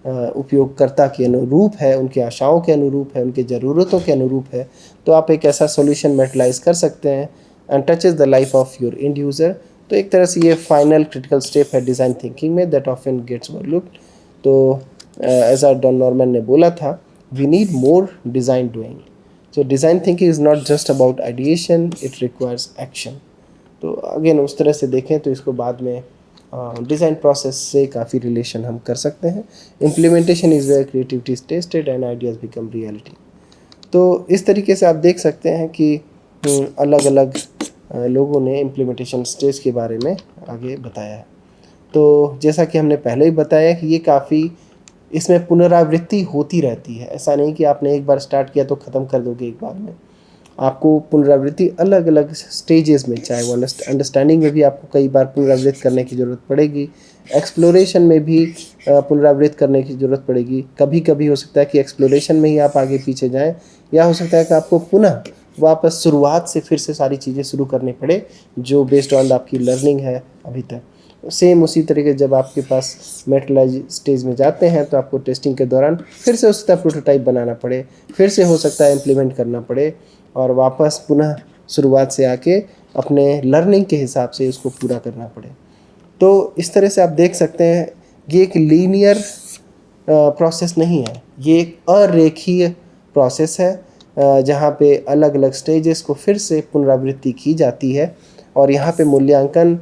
उपयोगकर्ता के अनुरूप है, उनकी आशाओं के अनुरूप है, उनकी ज़रूरतों के अनुरूप है, तो आप एक ऐसा सॉल्यूशन मेटलाइज कर सकते हैं and touches the life of your end user. तो एक तरह से ये फाइनल क्रिटिकल स्टेप है डिज़ाइन थिंकिंग में, दैट ऑफन गेट्स ओवरलुक्ड। तो ऐसा डॉन नॉर्मन ने बोला था, we need more design doing. So design thinking is not just about ideation, it requires action। तो अगेन उस तरह से देखें तो इसको बाद में डिज़ाइन प्रोसेस से काफ़ी रिलेशन हम कर सकते हैं। Implementation is where creativity is tested and ideas become reality. तो इस तरीके से आप देख सकते हैं कि अलग अलग लोगों ने इम्प्लीमेंटेशन स्टेज के बारे में आगे बताया है। तो जैसा कि हमने पहले ही बताया कि ये काफ़ी, इसमें पुनरावृत्ति होती रहती है। ऐसा नहीं कि आपने एक बार स्टार्ट किया तो ख़त्म कर दोगे एक बार में। आपको पुनरावृत्ति अलग अलग स्टेजेस में, चाहे वो अंडरस्टैंडिंग में भी आपको कई बार पुनरावृत्ति करने की ज़रूरत पड़ेगी, एक्सप्लोरेशन में भी पुनरावृत्ति करने की ज़रूरत पड़ेगी। कभी कभी हो सकता है कि एक्सप्लोरेशन में ही आप आगे पीछे जाएं, या हो सकता है कि आपको पुनः वापस शुरुआत से फिर से सारी चीज़ें शुरू करनी पड़े जो बेस्ड ऑन आपकी लर्निंग है अभी तक। सेम उसी तरीके जब आपके पास मेटलाइज स्टेज में जाते हैं तो आपको टेस्टिंग के दौरान फिर से उस तरह प्रोटोटाइप बनाना पड़े, फिर से हो सकता है इम्प्लीमेंट करना पड़े, और वापस पुनः शुरुआत से आके अपने लर्निंग के हिसाब से उसको पूरा करना पड़े। तो इस तरह से आप देख सकते हैं ये एक लीनियर प्रोसेस नहीं है, ये एक अरेखीय प्रोसेस है जहाँ पे अलग अलग स्टेजेस को फिर से पुनरावृत्ति की जाती है, और यहाँ पे मूल्यांकन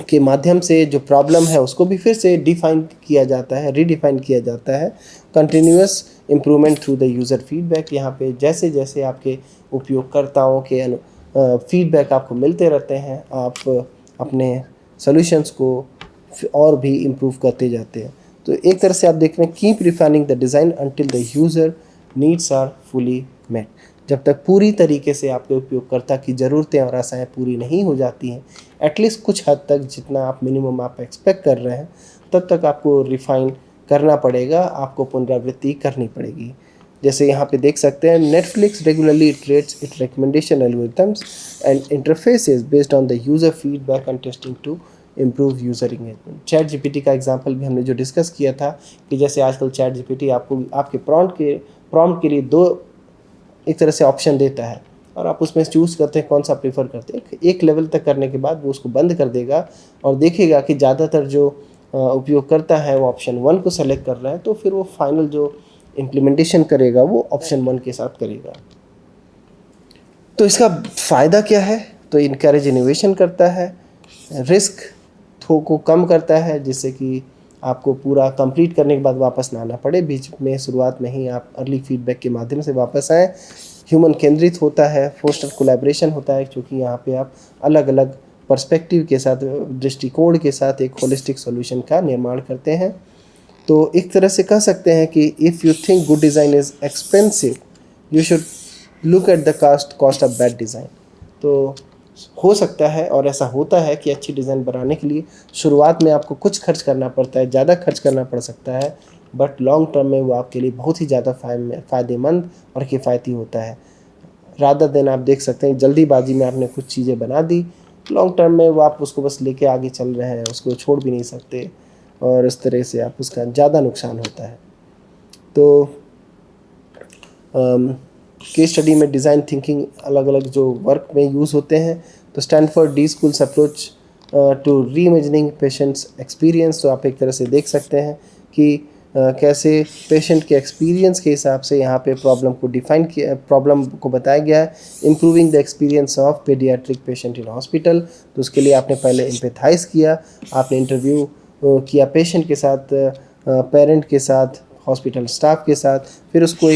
के माध्यम से जो प्रॉब्लम है उसको भी फिर से डिफाइन किया जाता है, रीडिफाइन किया जाता है। Continuous improvement through the user feedback, यहाँ पे जैसे जैसे आपके उपयोगकर्ताओं के फीडबैक आपको मिलते रहते हैं, आप अपने सॉल्यूशंस को और भी इम्प्रूव करते जाते हैं। तो एक तरह से आप देख रहे हैं, keep refining the design until the user needs are fully met. जब तक पूरी तरीके से आपके उपयोगकर्ता की ज़रूरतें और आशाएं पूरी नहीं हो जाती हैं, एटलीस्ट कुछ हद तक जितना आप मिनिमम आप एक्सपेक्ट कर रहे हैं, तब तक आपको रिफ़ाइन करना पड़ेगा, आपको पुनरावृत्ति करनी पड़ेगी। जैसे यहाँ पे देख सकते हैं, Netflix regularly iterates it recommendation algorithms and interfaces based on the user feedback and testing to improve user engagement. Chat GPT का एग्जांपल भी हमने जो डिस्कस किया था कि जैसे आजकल चैट जीपीटी आपको आपके प्रॉम्प्ट के लिए दो एक तरह से ऑप्शन देता है, और आप उसमें चूज़ करते हैं कौन सा प्रीफर करते हैं। एक लेवल तक करने के बाद वो उसको बंद कर देगा और देखेगा कि ज़्यादातर जो उपयोगकर्ता है वो ऑप्शन 1 को सेलेक्ट कर रहा है, तो फिर वो फाइनल जो इम्प्लीमेंटेशन करेगा वो ऑप्शन 1 के साथ करेगा। तो इसका फ़ायदा क्या है? तो इनकरेज इनोवेशन करता है, रिस्क को कम करता है, जिससे कि आपको पूरा कंप्लीट करने के बाद वापस ना आना पड़े, बीच में शुरुआत में ही आप अर्ली फीडबैक के माध्यम से वापस आएँ। ह्यूमन केंद्रित होता है, फोस्टर कोलैबोरेशन होता है, क्योंकि यहाँ पे आप अलग अलग पर्सपेक्टिव के साथ, दृष्टिकोण के साथ एक होलिस्टिक सॉल्यूशन का निर्माण करते हैं। तो एक तरह से कह सकते हैं कि if you think good design is expensive, you should look at the cost of bad design. तो हो सकता है और ऐसा होता है कि अच्छी डिज़ाइन बनाने के लिए शुरुआत में आपको कुछ खर्च करना पड़ता है, ज़्यादा खर्च करना पड़ सकता है, बट लॉन्ग टर्म में वो आपके लिए बहुत ही ज़्यादा फ़ायदेमंद और किफ़ायती होता है। रादर देन आप देख सकते हैं जल्दीबाजी में आपने कुछ चीज़ें बना दी, लॉन्ग टर्म में वो आप उसको बस लेके आगे चल रहे हैं, उसको छोड़ भी नहीं सकते, और इस तरह से आप उसका ज़्यादा नुकसान होता है। तो केस स्टडी में डिज़ाइन थिंकिंग अलग अलग जो वर्क में यूज़ होते हैं, तो Stanford D school's approach to reimagining patients experience. तो आप एक तरह से देख सकते हैं कि कैसे पेशेंट के एक्सपीरियंस के हिसाब से यहाँ पे प्रॉब्लम को डिफाइन किया, प्रॉब्लम को बताया गया है। Improving the experience of paediatric patient in hospital, तो उसके लिए आपने पहले एम्पैथाइज़ किया, आपने इंटरव्यू किया पेशेंट के साथ, पेरेंट के साथ, हॉस्पिटल स्टाफ के साथ, फिर उसको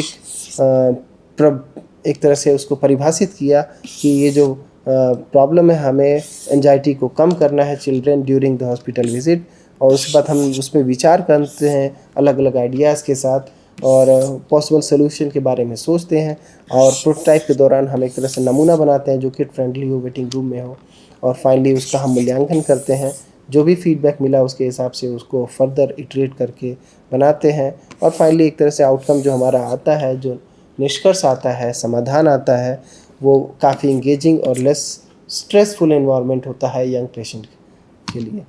एक तरह से उसको परिभाषित किया कि ये जो प्रॉब्लम है, हमें एंजाइटी को कम करना है children during the hospital visit, और उसके बाद हम उस पर विचार करते हैं अलग अलग आइडियाज़ के साथ, और पॉसिबल सोल्यूशन के बारे में सोचते हैं, और प्रोटोटाइप के दौरान हम एक तरह से नमूना बनाते हैं जो किड फ्रेंडली हो, वेटिंग रूम में हो, और फाइनली उसका हम मूल्यांकन करते हैं जो भी फीडबैक मिला उसके हिसाब से उसको फर्दर इटरेट करके बनाते हैं, और फाइनली एक तरह से आउटकम जो हमारा आता है, जो निष्कर्ष आता है, समाधान आता है, वो काफ़ी इंगेजिंग और लेस स्ट्रेसफुल एनवायरनमेंट होता है यंग पेशेंट के लिए।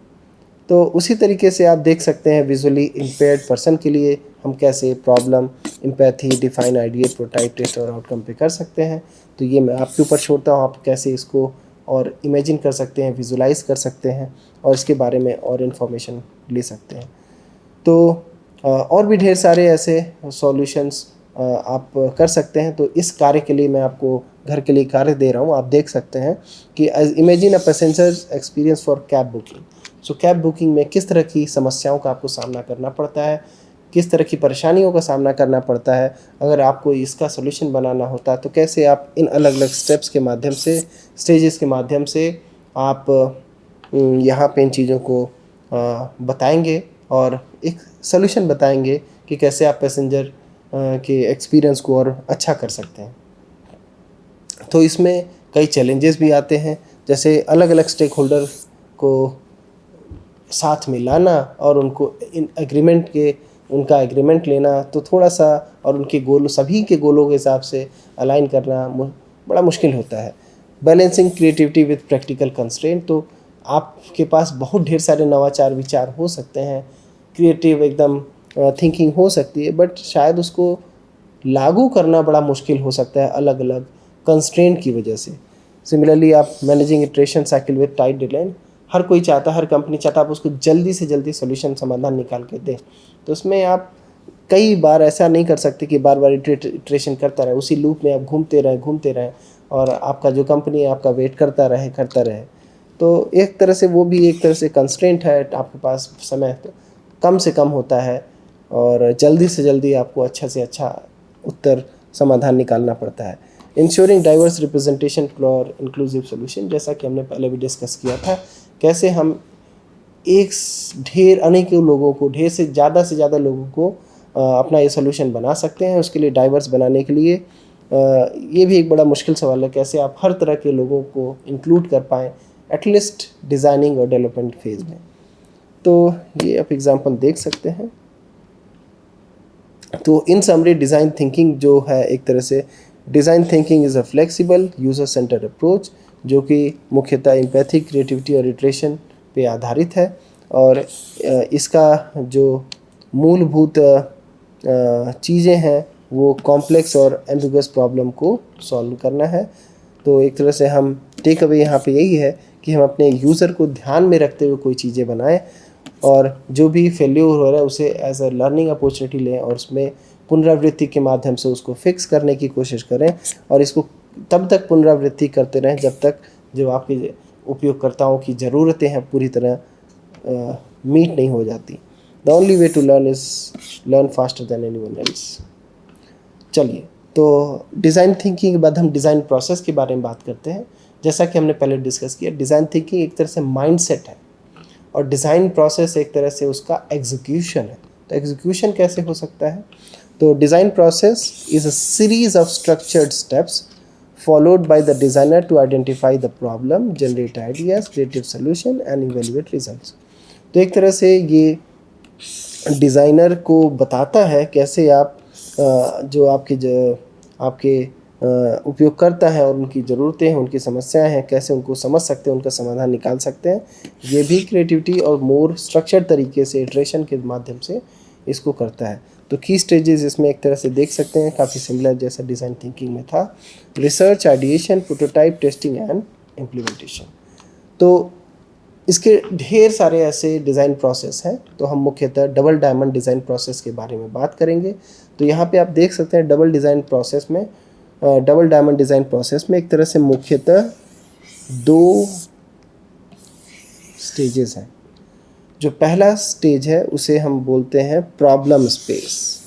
तो उसी तरीके से आप देख सकते हैं विजुअली इम्पेयर्ड पर्सन के लिए हम कैसे problem, empathy, define, ideate, prototype, test और आउटकम पे कर सकते हैं। तो ये मैं आपके ऊपर छोड़ता हूँ, आप कैसे इसको और इमेजिन कर सकते हैं, विजुलाइज कर सकते हैं और इसके बारे में और इन्फॉर्मेशन ले सकते हैं। तो और भी ढेर सारे ऐसे सॉल्यूशंस आप कर सकते हैं। तो इस कार्य के लिए मैं आपको घर के लिए कार्य दे रहा हूँ। आप देख सकते हैं कि imagine a passengers experience for cab booking. So cab booking में किस तरह की समस्याओं का आपको सामना करना पड़ता है, किस तरह की परेशानियों का सामना करना पड़ता है। अगर आपको इसका सोल्यूशन बनाना होता तो कैसे आप इन अलग अलग स्टेप्स के माध्यम से, स्टेजेस के माध्यम से आप यहाँ पे इन चीज़ों को बताएंगे और एक सोल्यूशन बताएंगे कि कैसे आप पैसेंजर के एक्सपीरियंस को और अच्छा कर सकते हैं। तो इसमें कई चैलेंजेस भी आते हैं, जैसे अलग अलग स्टेक होल्डर को साथ में लाना और उनको इन एग्रीमेंट के उनका एग्रीमेंट लेना, तो थोड़ा सा, और उनके गोल, सभी के गोलों के हिसाब से अलाइन करना बड़ा मुश्किल होता है। Balancing creativity with practical constraint. तो आपके पास बहुत ढेर सारे नवाचार विचार हो सकते हैं, क्रिएटिव एकदम थिंकिंग हो सकती है, बट शायद उसको लागू करना बड़ा मुश्किल हो सकता है अलग अलग कंस्ट्रेंट की वजह से। सिमिलरली आप managing iteration cycle with tight deadline. हर कोई चाहता, हर कंपनी चाहता आप उसको जल्दी से जल्दी सोल्यूशन, समाधान निकाल के दें। तो उसमें आप कई बार ऐसा नहीं कर सकते कि बार बार इटरेशन करता रहे, उसी लूप में आप घूमते रहें और आपका जो कंपनी है आपका वेट करता रहे। तो एक तरह से वो भी एक तरह से कंस्ट्रेंट है, आपके पास समय तो कम से कम होता है और जल्दी से जल्दी आपको अच्छा से अच्छा उत्तर, समाधान निकालना पड़ता है। Ensuring diverse representation for inclusive solution. जैसा कि हमने पहले भी डिस्कस किया था, कैसे हम एक अनेकों लोगों को, ढेर से ज़्यादा लोगों को अपना ये सोल्यूशन बना सकते हैं। उसके लिए डाइवर्स बनाने के लिए ये भी एक बड़ा मुश्किल सवाल है, कैसे आप हर तरह के लोगों को इंक्लूड कर पाएँ एटलीस्ट डिज़ाइनिंग और डेवलपमेंट फेज़ में। तो ये आप एग्जांपल देख सकते हैं। तो इन समरी डिज़ाइन थिंकिंग जो है, एक तरह से design thinking is a flexible user centred approach, जो कि मुख्यतः एम्पैथी, क्रिएटिविटी और इटरेशन पे आधारित है। और इसका जो मूलभूत चीज़ें हैं वो कॉम्प्लेक्स और एम्बिगुअस प्रॉब्लम को सॉल्व करना है। तो एक तरह से हम टेक अवे यहाँ पे यही है कि हम अपने यूज़र को ध्यान में रखते हुए कोई चीज़ें बनाएं और जो भी फेल्योर हो रहा है उसे एज अ लर्निंग अपॉर्चुनिटी लें और उसमें पुनरावृत्ति के माध्यम से उसको फिक्स करने की कोशिश करें। और इसको तब तक पुनरावृत्ति करते रहें जब तक जो आपके उपयोगकर्ताओं की ज़रूरतें हैं पूरी तरह मीट नहीं हो जाती। The only way to learn is learn faster than anyone else. चलिए, तो डिज़ाइन थिंकिंग के बाद हम डिज़ाइन प्रोसेस के बारे में बात करते हैं। जैसा कि हमने पहले डिस्कस किया, डिज़ाइन थिंकिंग एक तरह से माइंडसेट है और डिज़ाइन प्रोसेस एक तरह से उसका एग्जीक्यूशन है। तो एग्जीक्यूशन कैसे हो सकता है? तो design process is a series of structured steps followed by the designer to identify the problem, generate ideas, creative solution and evaluate results। तो एक तरह से ये डिज़ाइनर को बताता है कैसे आप जो आपके उपयोगकर्ता हैं और उनकी ज़रूरतें हैं, उनकी समस्याएं हैं, कैसे उनको समझ सकते हैं, उनका समाधान निकाल सकते हैं। ये भी क्रिएटिविटी और मोर स्ट्रक्चर्ड तरीके से इटरेशन के माध्यम से इसको करता है। तो की स्टेजेस इसमें एक तरह से देख सकते हैं, काफ़ी सिमिलर जैसा डिज़ाइन थिंकिंग में था। Research, ideation, prototype, testing and implementation. तो इसके ढेर सारे ऐसे डिज़ाइन प्रोसेस हैं। तो हम मुख्यतः डबल डायमंड डिज़ाइन प्रोसेस के बारे में बात करेंगे। तो यहाँ पे आप देख सकते हैं डबल डायमंड डिज़ाइन प्रोसेस में एक तरह से मुख्यतः 2 स्टेजेस हैं। जो पहला स्टेज है उसे हम बोलते हैं प्रॉब्लम स्पेस।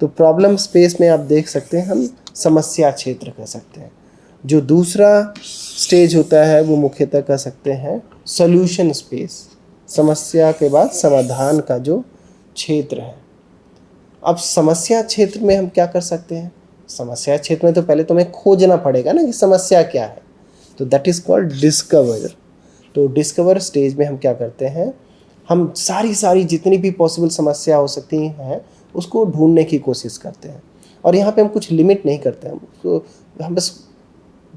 तो प्रॉब्लम स्पेस में आप देख सकते हैं हम समस्या क्षेत्र कह सकते हैं। जो दूसरा स्टेज होता है वो मुख्यतः कह सकते हैं सॉल्यूशन स्पेस, समस्या के बाद समाधान का जो क्षेत्र है। अब समस्या क्षेत्र में हम क्या कर सकते हैं? समस्या क्षेत्र में तो पहले तुम्हें खोजना पड़ेगा ना कि समस्या क्या है। तो दैट इज़ कॉल्ड डिस्कवर। तो डिस्कवर स्टेज में हम क्या करते हैं, हम सारी जितनी भी पॉसिबल समस्या हो सकती हैं उसको ढूंढने की कोशिश करते हैं। और यहाँ पे हम कुछ लिमिट नहीं करते हैं, तो हम बस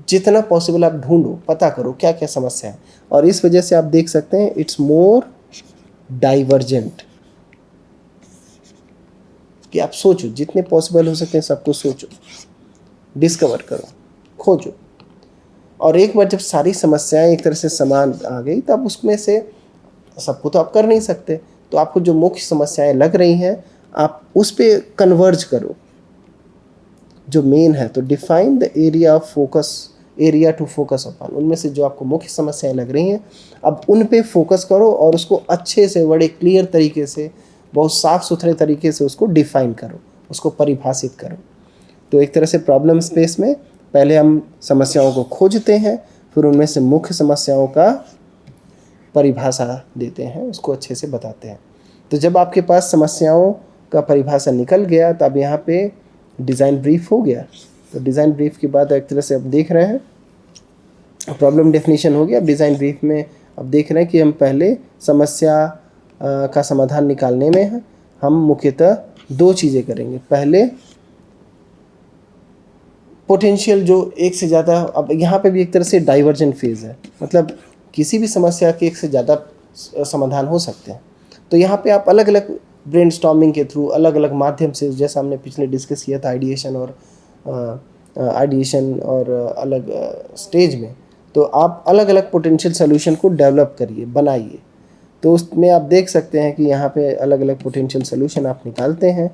जितना पॉसिबल आप ढूंढो, पता करो क्या क्या समस्या है। और इस वजह से आप देख सकते हैं इट्स मोर डाइवर्जेंट, कि आप सोचो, जितने पॉसिबल हो सकते हैं सबको सोचो, डिस्कवर करो, खोजो। और एक बार जब सारी समस्याएं एक तरह से समान आ गई, तब उसमें से सबको तो आप कर नहीं सकते, तो आपको जो मुख्य समस्याएं लग रही हैं आप उस पर कन्वर्ज करो, जो मेन है। तो define the area of focus, area to focus upon, उनमें से जो आपको मुख्य समस्याएं लग रही हैं अब उन पे फोकस करो और उसको अच्छे से, बड़े क्लियर तरीके से, बहुत साफ सुथरे तरीके से उसको डिफाइन करो, उसको परिभाषित करो। तो एक तरह से प्रॉब्लम स्पेस में पहले हम समस्याओं को खोजते हैं, फिर उनमें से मुख्य समस्याओं का परिभाषा देते हैं, उसको अच्छे से बताते हैं। तो जब आपके पास समस्याओं का परिभाषा निकल गया तो अब यहाँ पे डिज़ाइन ब्रीफ हो गया। तो डिज़ाइन ब्रीफ के बाद एक तरह से अब देख रहे हैं प्रॉब्लम डेफिनेशन हो गया। अब डिज़ाइन ब्रीफ में अब देख रहे हैं कि हम पहले समस्या का समाधान निकालने में हम मुख्यतः दो चीज़ें करेंगे। पहले पोटेंशियल जो एक से ज़्यादा, अब यहाँ पे भी एक तरह से डाइवर्जेंट फेज़ है, मतलब किसी भी समस्या के एक से ज़्यादा समाधान हो सकते हैं। तो यहाँ पे आप अलग अलग ब्रेनस्टॉर्मिंग के थ्रू, अलग अलग माध्यम से, जैसा हमने पिछले डिस्कस किया था आइडिएशन और अलग स्टेज में, तो आप अलग अलग पोटेंशियल सोल्यूशन को डेवलप करिए, बनाइए। तो उसमें आप देख सकते हैं कि यहाँ पे अलग अलग पोटेंशियल सोल्यूशन आप निकालते हैं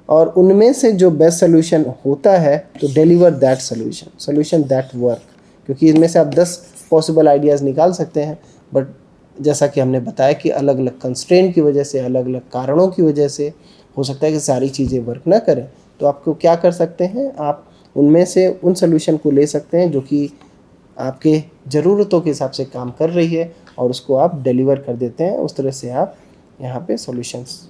और उनमें से जो बेस्ट सोल्यूशन होता है तो deliver that solution that work, क्योंकि इनमें से आप 10 पॉसिबल आइडियाज़ निकाल सकते हैं, बट जैसा कि हमने बताया कि अलग अलग कंस्ट्रेंट की वजह से, अलग अलग कारणों की वजह से हो सकता है कि सारी चीज़ें वर्क ना करें। तो आपको क्या कर सकते हैं, आप उनमें से उन सोल्यूशन को ले सकते हैं जो कि आपके ज़रूरतों के हिसाब से काम कर रही है और उसको आप डिलीवर कर देते हैं। उस तरह से आप यहाँ पे सॉल्यूशंस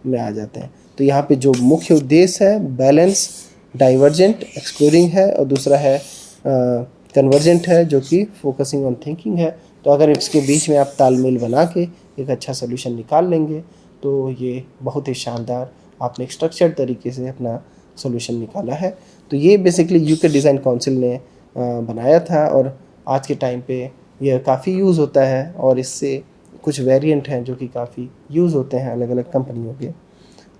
में आ जाते हैं। तो यहाँ पे जो मुख्य उद्देश्य है, बैलेंस, डाइवर्जेंट, एक्सप्लोरिंग है, और दूसरा है कन्वर्जेंट है जो कि फोकसिंग ऑन थिंकिंग है। तो अगर इसके बीच में आप तालमेल बना के एक अच्छा सोल्यूशन निकाल लेंगे तो ये बहुत ही शानदार, आपने एक स्ट्रक्चर्ड तरीके से अपना सोल्यूशन निकाला है। तो ये बेसिकली यूके डिज़ाइन काउंसिल ने बनाया था और आज के टाइम पे यह काफ़ी यूज़ होता है और इससे कुछ वेरिएंट हैं जो कि काफ़ी यूज़ होते हैं अलग अलग कंपनियों के।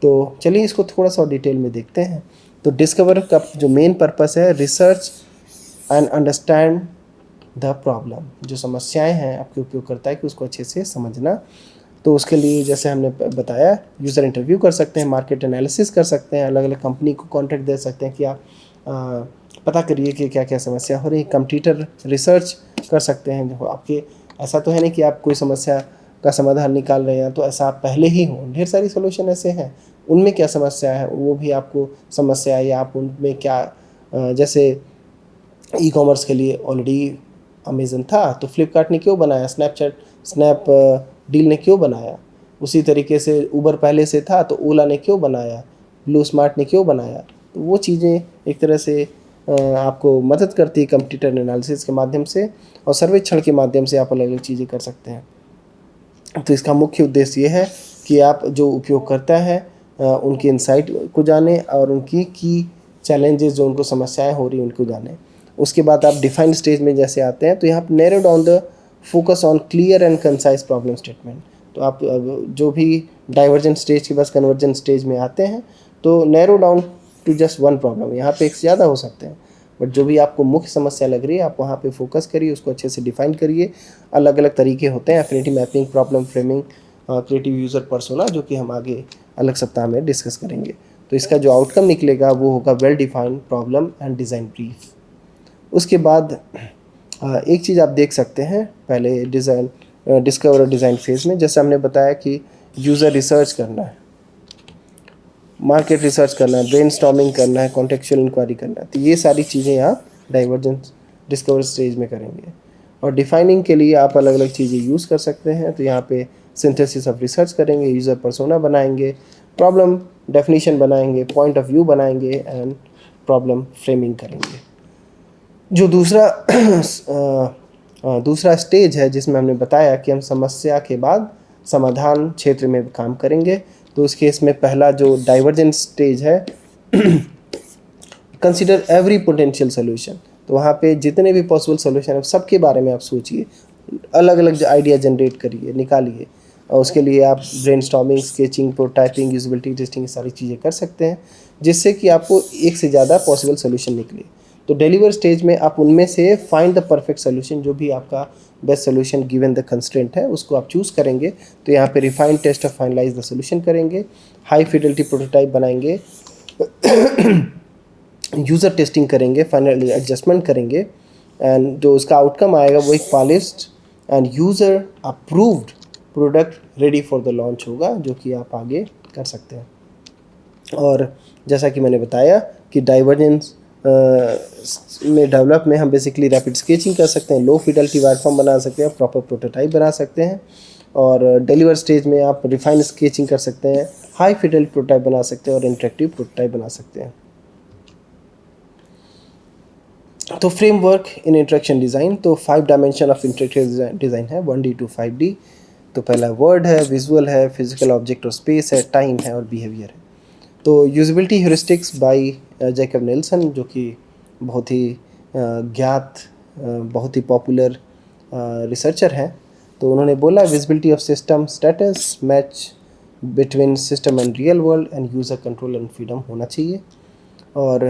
तो चलिए इसको थोड़ा सा डिटेल में देखते हैं। तो डिस्कवर का जो मेन पर्पस है, research and understand the problem, जो समस्याएं हैं आपके उपयोगकर्ता की उसको अच्छे से समझना। तो उसके लिए जैसे हमने बताया, यूज़र इंटरव्यू कर सकते हैं, मार्केट एनालिसिस कर सकते हैं, अलग अलग कंपनी को कॉन्ट्रैक्ट दे सकते हैं कि आप पता करिए कि क्या क्या समस्या हो रही है। कंप्यूटर रिसर्च कर सकते हैं, जो आपके, ऐसा तो है नहीं कि आप कोई समस्या का समाधान निकाल रहे हैं तो ऐसा आप पहले ही हों, ढेर सारी सोल्यूशन ऐसे हैं, उनमें क्या समस्या है वो भी आपको समस्या है, या आप उनमें क्या, जैसे ई कॉमर्स के लिए ऑलरेडी अमेज़न था तो फ्लिपकार्ट ने क्यों बनाया, स्नैपडील ने क्यों बनाया, उसी तरीके से ऊबर पहले से था तो ओला ने क्यों बनाया, ब्लू स्मार्ट ने क्यों बनाया। तो वो चीज़ें एक तरह से आपको मदद करती है कंप्यूटर एनालिसिस के माध्यम से, और सर्वेक्षण के माध्यम से आप अलग अलग चीज़ें कर सकते हैं। तो इसका मुख्य उद्देश्य ये है कि आप जो उपयोगकर्ता है उनकी इनसाइट को जाने और उनकी की चैलेंजेस, जो उनको समस्याएं हो रही उनको जाने। उसके बाद आप डिफाइन स्टेज में जैसे आते हैं तो यहाँ पर narrow down the focus on clear and concise problem statement. तो आप जो भी डाइवर्जेंट स्टेज के बाद कन्वर्जेंट स्टेज में आते हैं तो narrow down to just one problem, यहाँ पे एक से ज़्यादा हो सकते हैं, बट जो भी आपको मुख्य समस्या लग रही है आप वहाँ पे फोकस करिए, उसको अच्छे से डिफाइन करिए। अलग अलग तरीके होते हैं, affinity mapping, problem framing, creative user persona, जो कि हम आगे अलग सप्ताह में डिस्कस करेंगे। तो इसका जो आउटकम निकलेगा वो होगा well defined problem and design brief. उसके बाद एक चीज़ आप देख सकते हैं पहले डिस्कवर और डिज़ाइन फेज़ में, जैसे हमने बताया कि यूज़र रिसर्च करना है, मार्केट रिसर्च करना है, ब्रेनस्टॉर्मिंग करना है, कॉन्टेक्चुअल इंक्वायरी करना है। तो ये सारी चीज़ें आप डाइवर्जेंस डिस्कवर स्टेज में करेंगे। और डिफाइनिंग के लिए आप अलग अलग चीज़ें यूज़ कर सकते हैं। तो यहाँ पे सिंथेसिस ऑफ रिसर्च करेंगे, यूज़र पर्सोना बनाएंगे, प्रॉब्लम डेफिनेशन बनाएंगे, पॉइंट ऑफ व्यू बनाएंगे एंड प्रॉब्लम फ्रेमिंग करेंगे। जो दूसरा दूसरा स्टेज है जिसमें हमने बताया कि हम समस्या के बाद समाधान क्षेत्र में काम करेंगे। तो उस केस में पहला जो डाइवर्जेंस स्टेज है, कंसिडर एवरी पोटेंशियल सोल्यूशन। तो वहाँ पे जितने भी पॉसिबल सोल्यूशन है सबके बारे में आप सोचिए, अलग अलग आइडिया जनरेट करिए, निकालिए। और उसके लिए आप brainstorming, sketching, prototyping, usability testing सारी चीज़ें कर सकते हैं, जिससे कि आपको एक से ज़्यादा पॉसिबल सोल्यूशन निकले। तो डिलीवर स्टेज में आप उनमें से फाइंड द परफेक्ट सोल्यूशन, जो भी आपका best solution given the constraint है उसको आप चूज़ करेंगे। तो यहाँ पे refined test of finalise the solution करेंगे, हाई फिडेलिटी प्रोटोटाइप बनाएंगे, यूज़र टेस्टिंग करेंगे, फाइनली एडजस्टमेंट करेंगे, एंड जो उसका आउटकम आएगा वो एक polished and user approved product ready for the launch होगा, जो कि आप आगे कर सकते हैं। और जैसा कि मैंने बताया कि डाइवर्जेंस में डेवलप में हम बेसिकली रैपिड स्केचिंग कर सकते हैं, लो फिडेलिटी वायरफॉर्म बना सकते हैं, प्रॉपर प्रोटोटाइप बना सकते हैं, और डिलीवर स्टेज में आप रिफाइन स्केचिंग कर सकते हैं, हाई फिडेलिटी प्रोटोटाइप बना सकते हैं और इंटरेक्टिव प्रोटोटाइप बना सकते हैं। तो फ्रेमवर्क इन इंटरेक्शन डिज़ाइन, तो 5 डायमेंशन ऑफ इंटरेक्टिव डिज़ाइन है, 1D to 5D। तो पहला वर्ड है, विजुअल है, फिजिकल ऑब्जेक्ट और स्पेस है, टाइम है और बिहेवियर है। तो usability heuristics by Jakob Nielsen, जो कि बहुत ही ज्ञात, बहुत ही पॉपुलर रिसर्चर हैं। तो उन्होंने बोला visibility of system status match between system and real world and user control and freedom होना चाहिए। और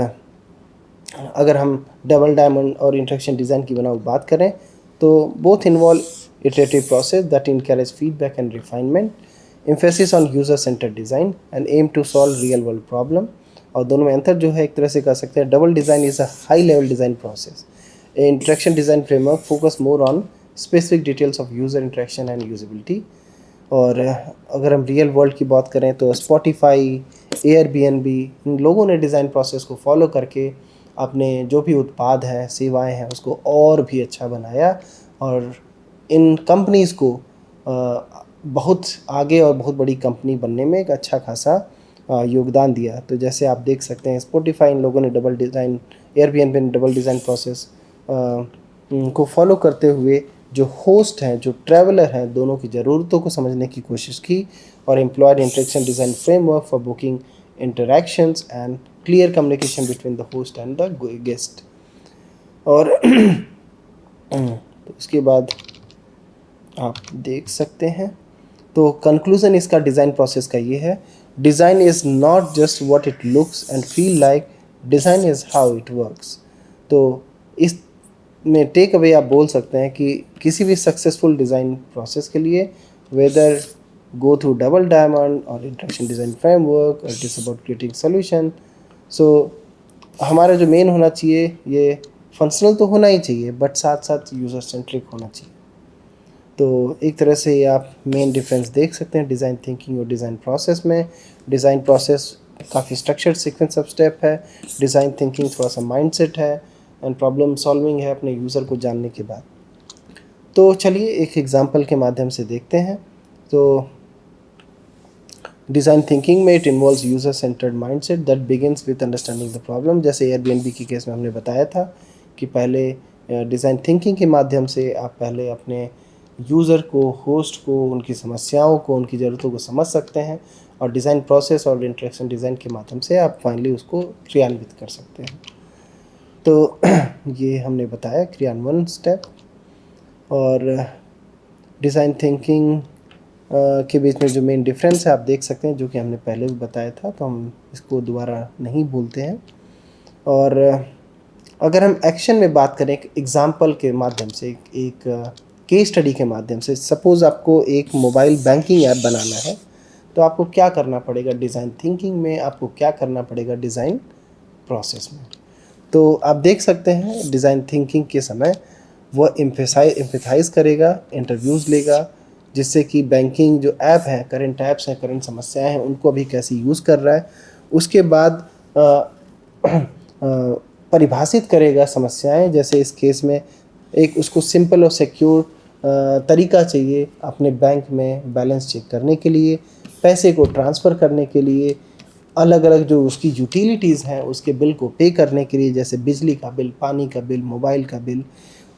अगर हम डबल डायमंड और इंटरेक्शन डिज़ाइन की बात करें तो both involve iterative process that encourage feedback and refinement, emphasis on user centred design and aim to solve real world problem. और दोनों में अंतर जो है एक तरह से कर सकते हैं, double design is a high level design process, interaction design framework focus more on specific details of user interaction and usability. और अगर हम रियल वर्ल्ड की बात करें तो स्पॉटिफाई, एयरबीएनबी, इन लोगों ने डिज़ाइन प्रोसेस को फॉलो करके अपने जो भी उत्पाद हैं, सेवाएं हैं, उसको और भी अच्छा बनाया और इन कंपनीज़ को बहुत आगे और बहुत बड़ी कंपनी बनने में एक अच्छा खासा योगदान दिया। तो जैसे आप देख सकते हैं स्पॉटिफाई, इन लोगों ने डबल डिज़ाइन, एयरबीएनबी ने डबल डिज़ाइन प्रोसेस को फॉलो करते हुए जो होस्ट हैं, जो ट्रैवलर हैं, दोनों की ज़रूरतों को समझने की कोशिश की और employed interaction design framework for booking interactions and clear communication between the host and the guest. और तो उसके बाद आप देख सकते हैं, तो कंक्लूज़न इसका डिज़ाइन प्रोसेस का ये है, design is not just what it looks and feel like, design is how it works. तो इस में टेक अवे आप बोल सकते हैं कि किसी भी सक्सेसफुल डिज़ाइन प्रोसेस के लिए, whether go through double diamond और इंटरेक्शन डिज़ाइन फ्रेमवर्क और it is about creating solution, so हमारा जो मेन होना चाहिए ये फंक्शनल तो होना ही चाहिए, बट साथ साथ यूज़र सेंट्रिक होना चाहिए। तो एक तरह से आप मेन डिफरेंस देख सकते हैं डिज़ाइन थिंकिंग और डिज़ाइन प्रोसेस में। डिज़ाइन प्रोसेस काफ़ी स्ट्रक्चर्ड सीक्वेंस ऑफ स्टेप है, डिज़ाइन थिंकिंग थोड़ा सा माइंडसेट है एंड प्रॉब्लम सॉल्विंग है अपने यूज़र को जानने के बाद। तो चलिए एक एग्जांपल के माध्यम से देखते हैं। तो डिज़ाइन थिंकिंग में it involves user centred mindset that begins with understanding the problem. जैसे एयरबीएनबी के केस में हमने बताया था कि पहले डिज़ाइन थिंकिंग के माध्यम से आप पहले अपने यूज़र को, होस्ट को, उनकी समस्याओं को, उनकी ज़रूरतों को समझ सकते हैं और डिज़ाइन प्रोसेस और इंटरेक्शन डिज़ाइन के माध्यम से आप फाइनली उसको क्रियान्वित कर सकते हैं। तो ये हमने बताया क्रियान्वयन स्टेप। और डिज़ाइन थिंकिंग के बीच में जो मेन डिफरेंस है आप देख सकते हैं, जो कि हमने पहले भी बताया था, तो हम इसको दोबारा नहीं भूलते हैं। और अगर हम एक्शन में बात करें एक एग्ज़ाम्पल के माध्यम से, एक केस स्टडी के माध्यम से, सपोज़ आपको एक मोबाइल बैंकिंग ऐप बनाना है, तो आपको क्या करना पड़ेगा डिज़ाइन थिंकिंग में, आपको क्या करना पड़ेगा डिज़ाइन प्रोसेस में। तो आप देख सकते हैं डिज़ाइन थिंकिंग के समय वह एम्फेसाइज़ करेगा, इंटरव्यूज़ लेगा, जिससे कि बैंकिंग जो ऐप है, करंट ऐप्स हैं, करंट समस्याएं हैं, उनको अभी कैसे यूज़ कर रहा है। उसके बाद परिभाषित करेगा समस्याएं, जैसे इस केस में एक उसको सिंपल और सिक्योर तरीका चाहिए अपने बैंक में बैलेंस चेक करने के लिए, पैसे को ट्रांसफ़र करने के लिए, अलग अलग जो उसकी यूटिलिटीज़ हैं उसके बिल को पे करने के लिए, जैसे बिजली का बिल, पानी का बिल, मोबाइल का बिल,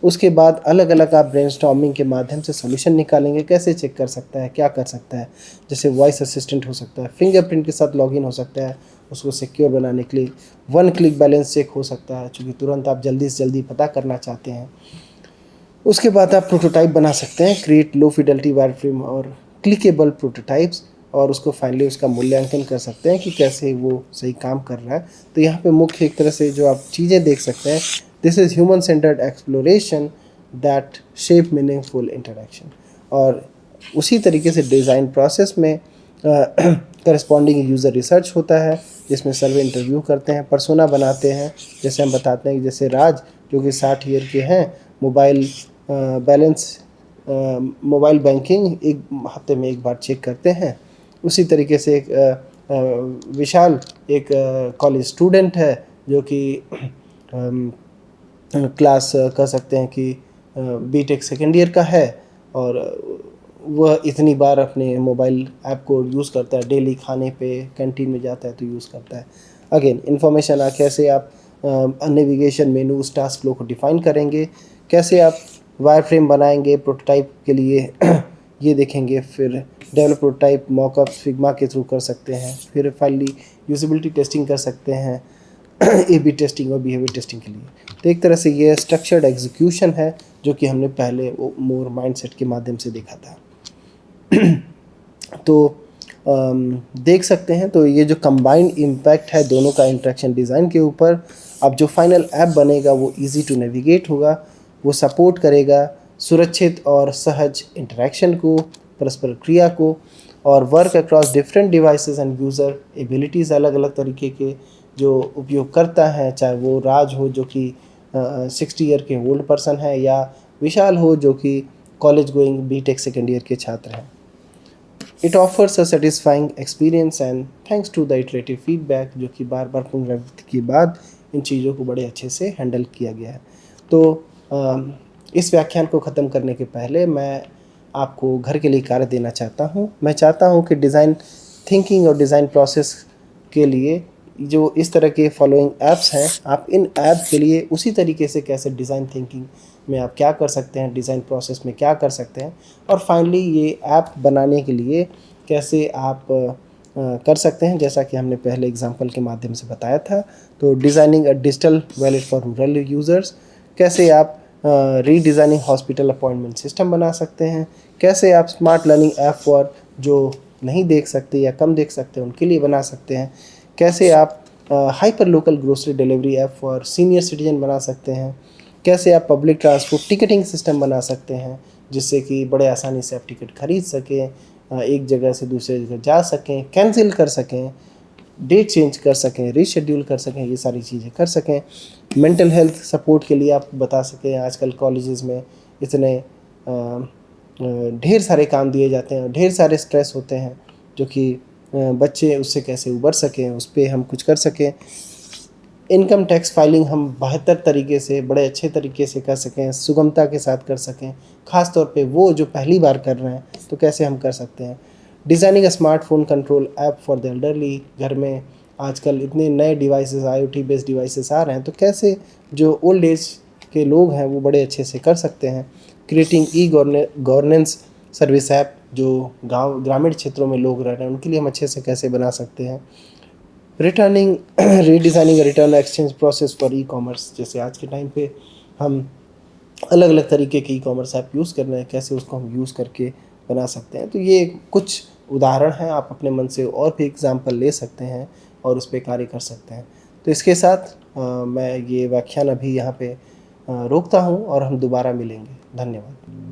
उसके बाद अलग अलग आप ब्रेनस्टॉर्मिंग के माध्यम से सॉल्यूशन निकालेंगे, कैसे चेक कर सकता है, क्या कर सकता है। जैसे वॉइस असिस्टेंट हो सकता है, फिंगरप्रिंट के साथ लॉगिन हो सकता है, उसको सिक्योर बनाने के लिए वन क्लिक बैलेंस चेक हो सकता है, चूँकि तुरंत आप जल्दी से जल्दी पता करना चाहते हैं। उसके बाद आप प्रोटोटाइप बना सकते हैं, क्रिएट लो फिडेलिटी वायरफ्रेम और क्लिकेबल प्रोटोटाइप्स, और उसको फाइनली उसका मूल्यांकन कर सकते हैं कि कैसे वो सही काम कर रहा है। तो यहाँ पे मुख्य एक तरह से जो आप चीज़ें देख सकते हैं, this is human centred exploration that shape meaningful interaction. और उसी तरीके से डिज़ाइन प्रोसेस में करस्पॉन्डिंग यूज़र रिसर्च होता है, जिसमें सर्वे इंटरव्यू करते हैं, पर्सोना बनाते हैं। जैसे हम बताते हैं कि जैसे राज जो कि 60 ईयर के हैं, मोबाइल मोबाइल बैंकिंग एक हफ्ते में एक बार चेक करते हैं। उसी तरीके से एक विशाल एक कॉलेज स्टूडेंट है जो कि क्लास कह सकते हैं कि बीटेक सेकेंड ईयर का है, और वह इतनी बार अपने मोबाइल ऐप को यूज़ करता है, डेली खाने पे कैंटीन में जाता है तो यूज़ करता है। अगेन इन्फॉर्मेशन कैसे आप नेविगेशन मेनू टास्क फ्लो को डिफ़ाइन करेंगे, कैसे आप वायरफ्रेम बनाएंगे प्रोटोटाइप के लिए ये देखेंगे। फिर डेवलप प्रोटोटाइप मॉकअप फिग्मा के थ्रू कर सकते हैं, फिर फाइनली यूजेबिलिटी टेस्टिंग कर सकते हैं ए/बी टेस्टिंग और बिहेवियर टेस्टिंग के लिए। तो एक तरह से ये स्ट्रक्चर्ड एग्जीक्यूशन है जो कि हमने पहले वो मोर माइंडसेट के माध्यम से देखा था। तो देख सकते हैं, तो ये जो कंबाइंड इम्पैक्ट है दोनों का इंटरेक्शन डिज़ाइन के ऊपर। अब जो फाइनल ऐप बनेगा वो इजी टू नेविगेट होगा, वो सपोर्ट करेगा सुरक्षित और सहज इंटरेक्शन को, परस्पर क्रिया को, और work across different devices end user abilities. अलग अलग तरीके के जो उपयोगकर्ता हैं, चाहे वो राज हो जो कि 60 ईयर के ओल्ड पर्सन है, या विशाल हो जो कि college going B Tech second year के छात्र हैं। It offers a satisfying experience and thanks to the iterative feedback, जो कि बार बार पुनरावृत्ति के बाद इन चीज़ों को बड़े अच्छे से हैंडल किया गया है। तो इस व्याख्यान को ख़त्म करने के पहले मैं आपको घर के लिए कार्य देना चाहता हूँ। मैं चाहता हूँ कि डिज़ाइन थिंकिंग और डिज़ाइन प्रोसेस के लिए जो इस तरह के फॉलोइंग ऐप्स हैं, आप इन ऐप के लिए उसी तरीके से कैसे डिज़ाइन थिंकिंग में आप क्या कर सकते हैं, डिज़ाइन प्रोसेस में क्या कर सकते हैं, और फाइनली ये ऐप बनाने के लिए कैसे आप कर सकते हैं, जैसा कि हमने पहले एग्जांपल के माध्यम से बताया था। तो designing a digital wallet for rural users, कैसे आप रीडिज़ाइनिंग हॉस्पिटल अपॉइंटमेंट सिस्टम बना सकते हैं, कैसे आप स्मार्ट लर्निंग ऐप फॉर जो नहीं देख सकते या कम देख सकते उनके लिए बना सकते हैं, कैसे आप hyper local grocery delivery app for senior citizen बना सकते हैं, कैसे आप पब्लिक ट्रांसपोर्ट टिकटिंग सिस्टम बना सकते हैं जिससे कि बड़े आसानी से आप टिकट खरीद सकें, एक जगह से दूसरे जगह जा सकें, कैंसिल कर सकें, डेट चेंज कर सकें, रीशेड्यूल कर सकें, ये सारी चीज़ें कर सकें। मेंटल हेल्थ सपोर्ट के लिए आप बता सकें, आजकल कॉलेजेस में इतने ढेर सारे काम दिए जाते हैं, ढेर सारे स्ट्रेस होते हैं, जो कि बच्चे उससे कैसे उबर सकें, उस पर हम कुछ कर सकें। इनकम टैक्स फाइलिंग हम बेहतर तरीके से, बड़े अच्छे तरीके से कर सकें, सुगमता के साथ कर सकें, ख़ास तौर पे वो जो पहली बार कर रहे हैं तो कैसे हम कर सकते हैं। Designing a smartphone control app for the elderly, घर में आजकल इतने नए डिवाइसेस IoT बेस्ड डिवाइसेस आ रहे हैं, तो कैसे जो ओल्ड एज के लोग हैं वो बड़े अच्छे से कर सकते हैं। क्रिएटिंग गवर्नेंस सर्विस ऐप, जो ग्रामीण क्षेत्रों में लोग रह रहे हैं उनके लिए हम अच्छे से कैसे बना सकते हैं। Redesigning return exchange process for e-commerce, जैसे आज के टाइम पे हम अलग अलग तरीके के ई-कॉमर्स ऐप यूज़ कर रहे हैं, कैसे उसको हम यूज़ करके बना सकते हैं। तो ये कुछ उदाहरण हैं, आप अपने मन से और भी एग्जाम्पल ले सकते हैं और उस पर कार्य कर सकते हैं। तो इसके साथ मैं ये व्याख्यान अभी यहाँ पे रोकता हूँ और हम दोबारा मिलेंगे। धन्यवाद।